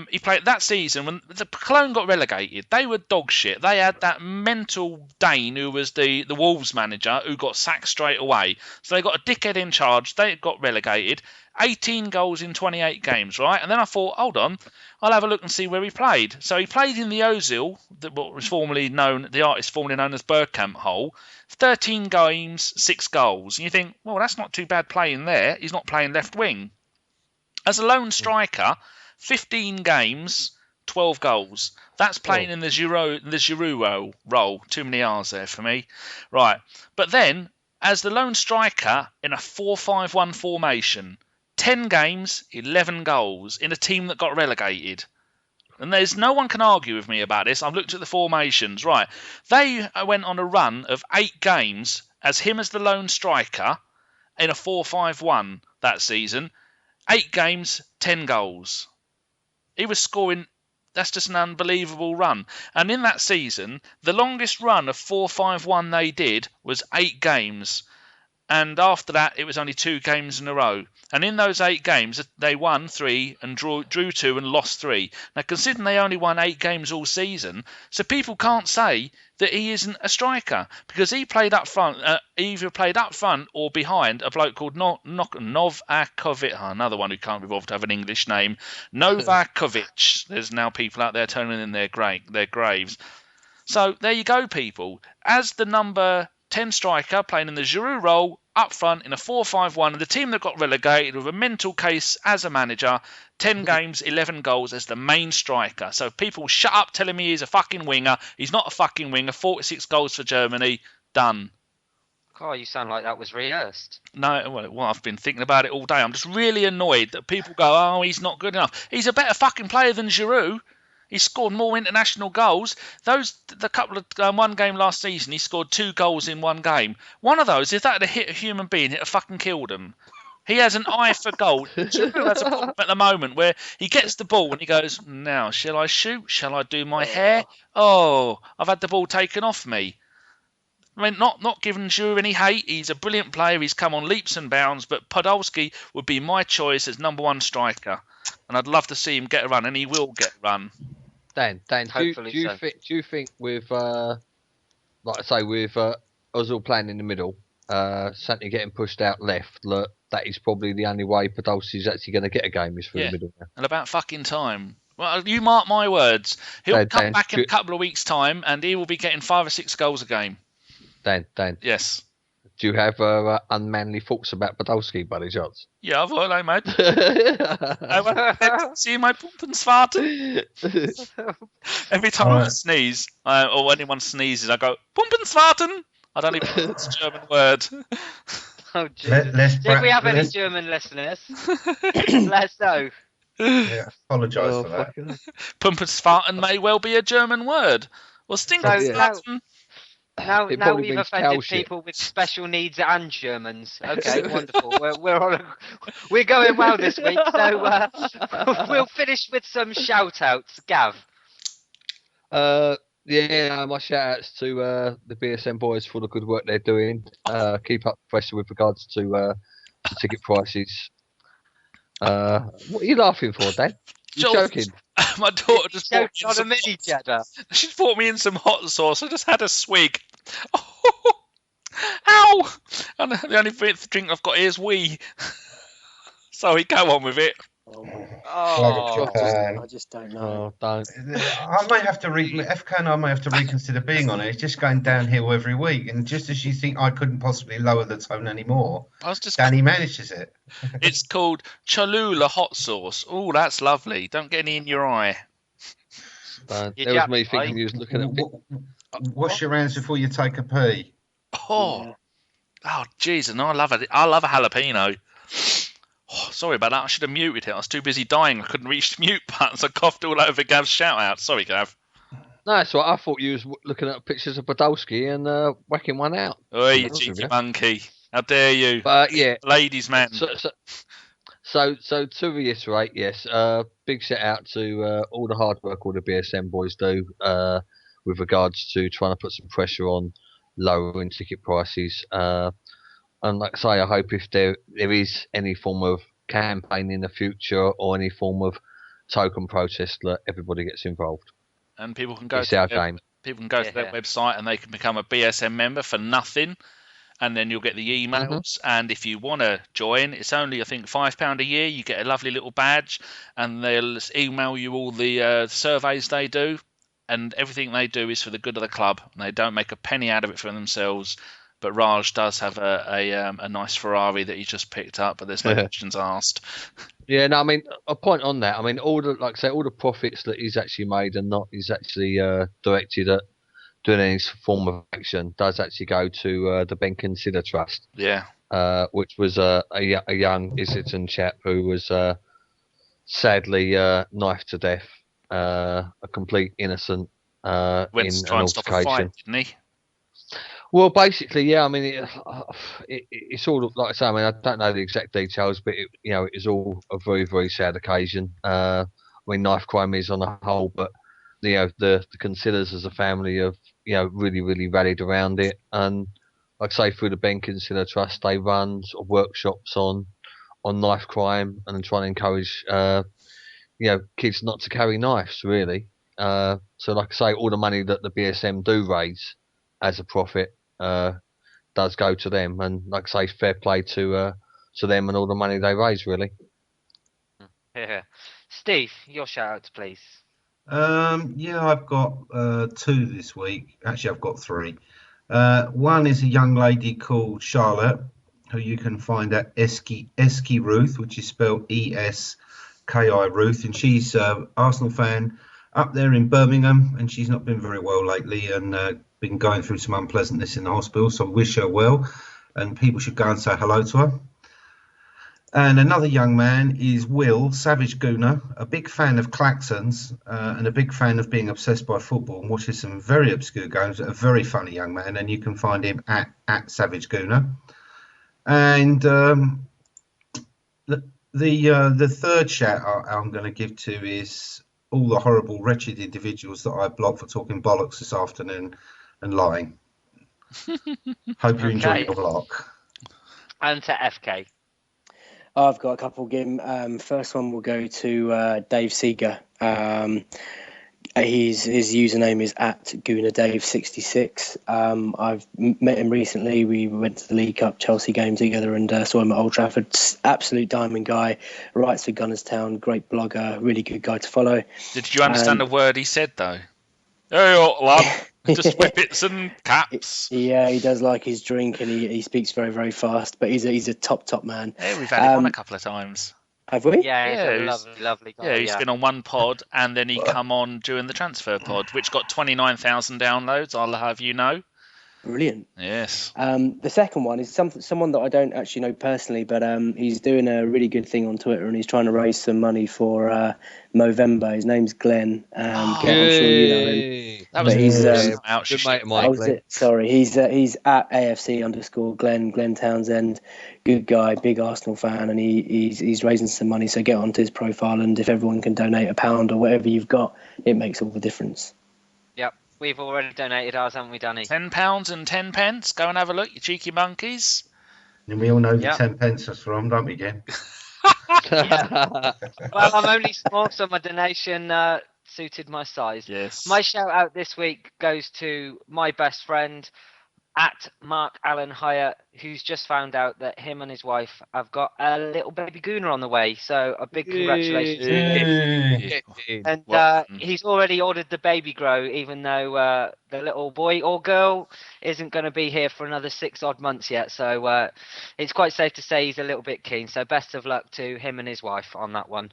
He played that season when the Cologne got relegated. They were dog shit. They had that mental Dane who was the Wolves manager who got sacked straight away. So they got a dickhead in charge. They got relegated. 18 goals in 28 games, right? And then I thought, hold on, I'll have a look and see where he played. So he played in the Ozil, what was the artist formerly known as Bergkamp hole. 13 games, 6 goals. And you think, well, that's not too bad playing there. He's not playing left wing. As a lone striker, 15 games, 12 goals. That's playing in the Giroud role. Too many R's there for me. Right. But then, as the lone striker in a 4-5-1 formation, 10 games, 11 goals in a team that got relegated. And there's no one can argue with me about this. I've looked at the formations. Right. They went on a run of 8 games as him as the lone striker in a 4-5-1 that season. 8 games, 10 goals. He was scoring. That's just an unbelievable run. And in that season, the longest run of 4-5-1 they did was 8 games. And after that, it was only 2 games in a row. And in those 8 games, they won 3 and drew 2 and lost 3. Now, considering they only won 8 games all season, so people can't say that he isn't a striker because he played up front, either played up front or behind a bloke called Novakovic. Another one who can't be bothered to have an English name. Novakovic. There's now people out there turning in their graves. So there you go, people. As the number 10 striker playing in the Giroud role up front in a 4-5-1 and the team that got relegated with a mental case as a manager, 10 games, 11 goals as the main striker. So people shut up telling me he's a fucking winger. He's not a fucking winger. 46 goals for Germany. Done. Oh, you sound like that was rehearsed. No, well, I've been thinking about it all day. I'm just really annoyed that people go, oh, he's not good enough. He's a better fucking player than Giroud. He scored more international goals. One game last season, he scored 2 goals in one game. One of those, if that had hit a human being, it'd have fucking killed him. He has an eye for goal. Giroud has a problem at the moment where he gets the ball and he goes, now, shall I shoot? Shall I do my hair? Oh, I've had the ball taken off me. I mean, not giving Giroud any hate. He's a brilliant player. He's come on leaps and bounds, but Podolski would be my choice as number 1 striker. And I'd love to see him get a run, and he will get a run. Dan, do you think with, like I say, with Ozil playing in the middle, Santi getting pushed out left, that is probably the only way Podolski's actually going to get a game is through the middle now. And about fucking time. Well, you mark my words. He'll come back in a couple of weeks' time, and he will be getting 5 or 6 goals a game. Dan. Yes. Do you have unmanly thoughts about Podolski, buddy Jots? Ja, wohl, mate. I want to see my Pumpensvaten. Every time I sneeze, or anyone sneezes, I go, Pumpensvaten. I don't even know if it's a German word. Oh, Jesus. If we have any German listeners, let us know. Yeah, apologise for that. Pumpensvaten may well be a German word. Or Stinkensvaten. Now we've offended people with special needs and Germans. Okay, wonderful. We're going well this week, so we'll finish with some shout-outs. Gav. My shout-outs to the BSM boys for the good work they're doing. Keep up the pressure with regards to ticket prices. What are you laughing for, Dan? You're joking. My daughter just bought me on a mini cheddar. She's bought me in some hot sauce. I just had a swig. Oh, ow! And the only drink I've got here is wee. Sorry, go on with it. I just don't know. Don't. I may have to FK and I may have to reconsider being on it. It's just going downhill every week, and just as you think I couldn't possibly lower the tone anymore, Danny manages it. It's called Cholula hot sauce. Oh, that's lovely. Don't get any in your eye. That was me thinking you was looking at. Wash your hands before you take a pee. Oh, jeez, and I love it. I love a jalapeno. Oh, sorry about that. I should have muted it. I was too busy dying. I couldn't reach the mute button, so I coughed all over Gav's shout-out. Sorry, Gav. No, that's what I thought you was looking at pictures of Podolski and whacking one out. Oh, you cheeky monkey. How dare you? Yeah. Ladies' man. So to reiterate, yes, big shout-out to all the hard work all the BSM boys do with regards to trying to put some pressure on lowering ticket prices. And like I say, I hope if there is any form of campaign in the future or any form of token protest, that everybody gets involved. And people can go to their website and they can become a BSM member for nothing. And then you'll get the emails. Mm-hmm. And if you want to join, it's only, I think, £5 a year. You get a lovely little badge. And they'll email you all the surveys they do. And everything they do is for the good of the club. And they don't make a penny out of it for themselves. But Raj does have a nice Ferrari that he just picked up, but there's no questions asked. Yeah, no, I mean, a point on that. I mean, all the profits that he's actually made and not he's actually directed at doing any form of action does actually go to the Bendtner Trust. Yeah. Which was a young Islington chap who was sadly knifed to death, a complete innocent in an altercation. Didn't he? Well, basically, yeah. I mean, it's all like I say. I mean, I don't know the exact details, but it is all a very, very sad occasion. I mean, knife crime is on a whole, but the considers as a family have really, really rallied around it, and like I say, through the Bendtner Trust, they run sort of workshops on knife crime and trying to encourage kids not to carry knives. Really, so like I say, all the money that the BSM do raise as a profit does go to them, and like I say, fair play to them and all the money they raise, really. Yeah. Steve, your shout-outs, please. I've got 2 this week. Actually, I've got 3. One is a young lady called Charlotte, who you can find at Eski Ruth, which is spelled ESKI Ruth, and she's an Arsenal fan up there in Birmingham, and she's not been very well lately, and been going through some unpleasantness in the hospital, so wish her well, and people should go and say hello to her. And another young man is Will Savage Gooner, a big fan of klaxons and a big fan of being obsessed by football and watches some very obscure games. A very funny young man, and you can find him at Savage Gooner. And the third shout out I'm going to give to is all the horrible, wretched individuals that I blocked for talking bollocks this afternoon and lying. Hope you enjoy your block. And to FK. I've got a couple, Gim. First one will go to Dave Seeger. His username is at GoonerDave66. I've met him recently. We went to the League Cup Chelsea game together and saw him at Old Trafford. Absolute diamond guy. Writes for Gunners Town. Great blogger. Really good guy to follow. Did you understand a word he said, though? Hey, lad. Just whippets and caps. Yeah, he does like his drink, and he speaks very, very fast. But he's a top man. Yeah, we've had him on a couple of times. Have we? Yeah, he's Yeah, a lovely, lovely guy. Yeah, he's been on one pod, and then he come on during the transfer pod, which got 29,000 downloads. I'll have you know. Brilliant. Yes. The second one is someone that I don't actually know personally, but he's doing a really good thing on Twitter, and he's trying to raise some money for Movember. His name's Glenn. Glenn, I'm sure you know him. That was he's good mate of mine. Sorry, he's at AFC_Glenn Townsend. Good guy, big Arsenal fan, and he's raising some money. So get onto his profile, and if everyone can donate £1 or whatever you've got, it makes all the difference. Yep. We've already donated ours, haven't we, Danny? £10 and 10 pence. Go and have a look, you cheeky monkeys. And we all know the 10 pence is from, don't we, Gim? Well, I'm only small, so my donation suited my size. Yes. My shout out this week goes to my best friend at Mark Allen Hyatt, who's just found out that him and his wife have got a little baby gooner on the way. So a big congratulations to him. And he's already ordered the baby grow, even though the little boy or girl isn't going to be here for another 6 odd months yet. So it's quite safe to say he's a little bit keen. So best of luck to him and his wife on that one.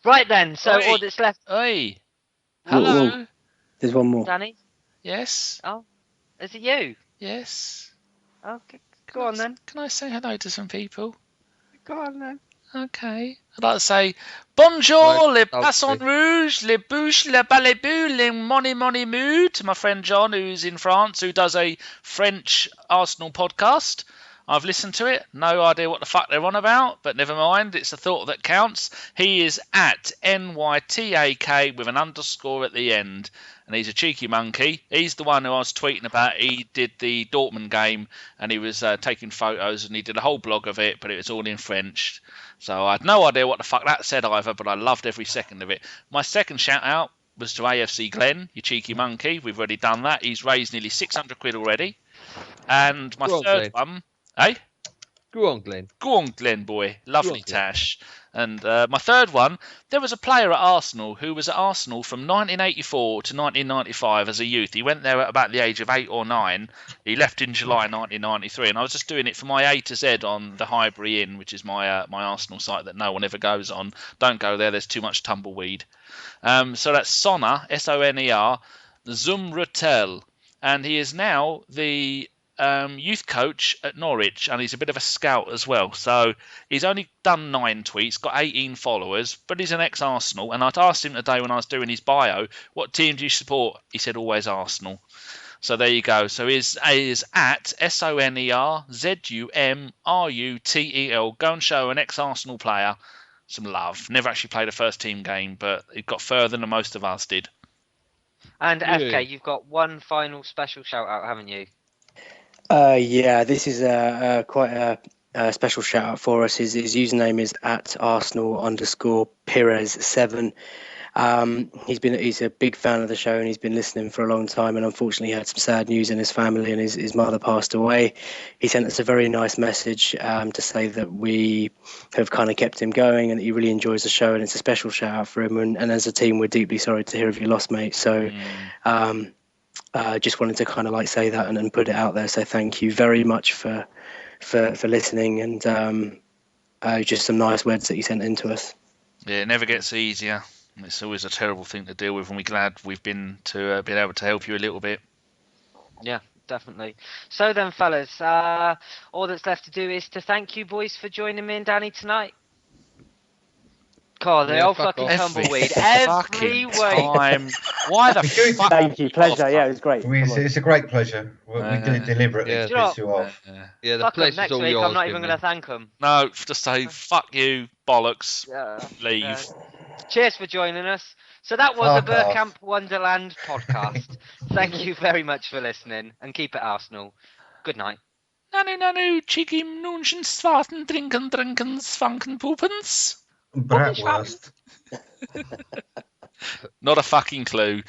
Right then, so all that's left. Oi. Hello. Ooh. There's one more. Danny? Yes. Oh, is it you? Yes. Okay, go on then. Can I say hello to some people? Go on then. Okay. I'd like to say, bonjour, le poisson rouge, le bouche, le balébou, le money mood, to my friend John, who's in France, who does a French Arsenal podcast. I've listened to it. No idea what the fuck they're on about, but never mind. It's the thought that counts. He is at NYTAK with an underscore at the end. And he's a cheeky monkey. He's the one who I was tweeting about. He did the Dortmund game, and he was taking photos, and he did a whole blog of it, but it was all in French. So I had no idea what the fuck that said either, but I loved every second of it. My second shout-out was to AFC Glenn, you cheeky monkey. We've already done that. He's raised nearly 600 quid already. And my third one... Eh? Go on, Glenn. Go on, Glenn, boy. Lovely tash. And my third one, there was a player at Arsenal who was at Arsenal from 1984 to 1995 as a youth. He went there at about the age of 8 or 9. He left in July 1993, and I was just doing it for my A to Z on the Highbury Inn, which is my my Arsenal site that no one ever goes on. Don't go there. There's too much tumbleweed. So that's Soner, S-O-N-E-R, Zumratel, and he is now the youth coach at Norwich, and he's a bit of a scout as well. So he's only done 9 tweets, got 18 followers, but he's an ex-Arsenal. And I'd asked him today when I was doing his bio, what team do you support? He said always Arsenal. So there you go. So his is at SONERZUMRUTEL. Go and show an ex-Arsenal player some love. Never actually played a first team game, but it got further than most of us did. And FK, you've got one final special shout out, haven't you? Yeah, this is quite a special shout out for us. His username is at Arsenal_Pires7. He's a big fan of the show, and he's been listening for a long time, and unfortunately he had some sad news in his family, and his mother passed away. He sent us a very nice message to say that we have kind of kept him going, and that he really enjoys the show, and it's a special shout out for him, and as a team we're deeply sorry to hear of your loss, mate. So just wanted to kind of like say that and put it out there. So thank you very much for listening, and just some nice words that you sent in to us. Yeah, it never gets easier. It's always a terrible thing to deal with, and we're glad we've been able to help you a little bit. Yeah, definitely. So then, fellas, all that's left to do is to thank you boys for joining me and Danny tonight. God, they all fucking tumbleweed every week. Why the fuck? Thank you, pleasure. Yeah, it was great. It's a great pleasure. We do it deliberately to piss you off. Yeah, the pleasure's next all week, yours. I'm not even going to thank them. No, just say fuck you, bollocks. Leave. Cheers for joining us. So that was a Bergkamp Wonderland podcast. Thank you very much for listening, and keep it Arsenal. Good night. Nanu, cheeky nunchen swarten, drinken, swanken, poopens. Bratwurst. Not a fucking clue.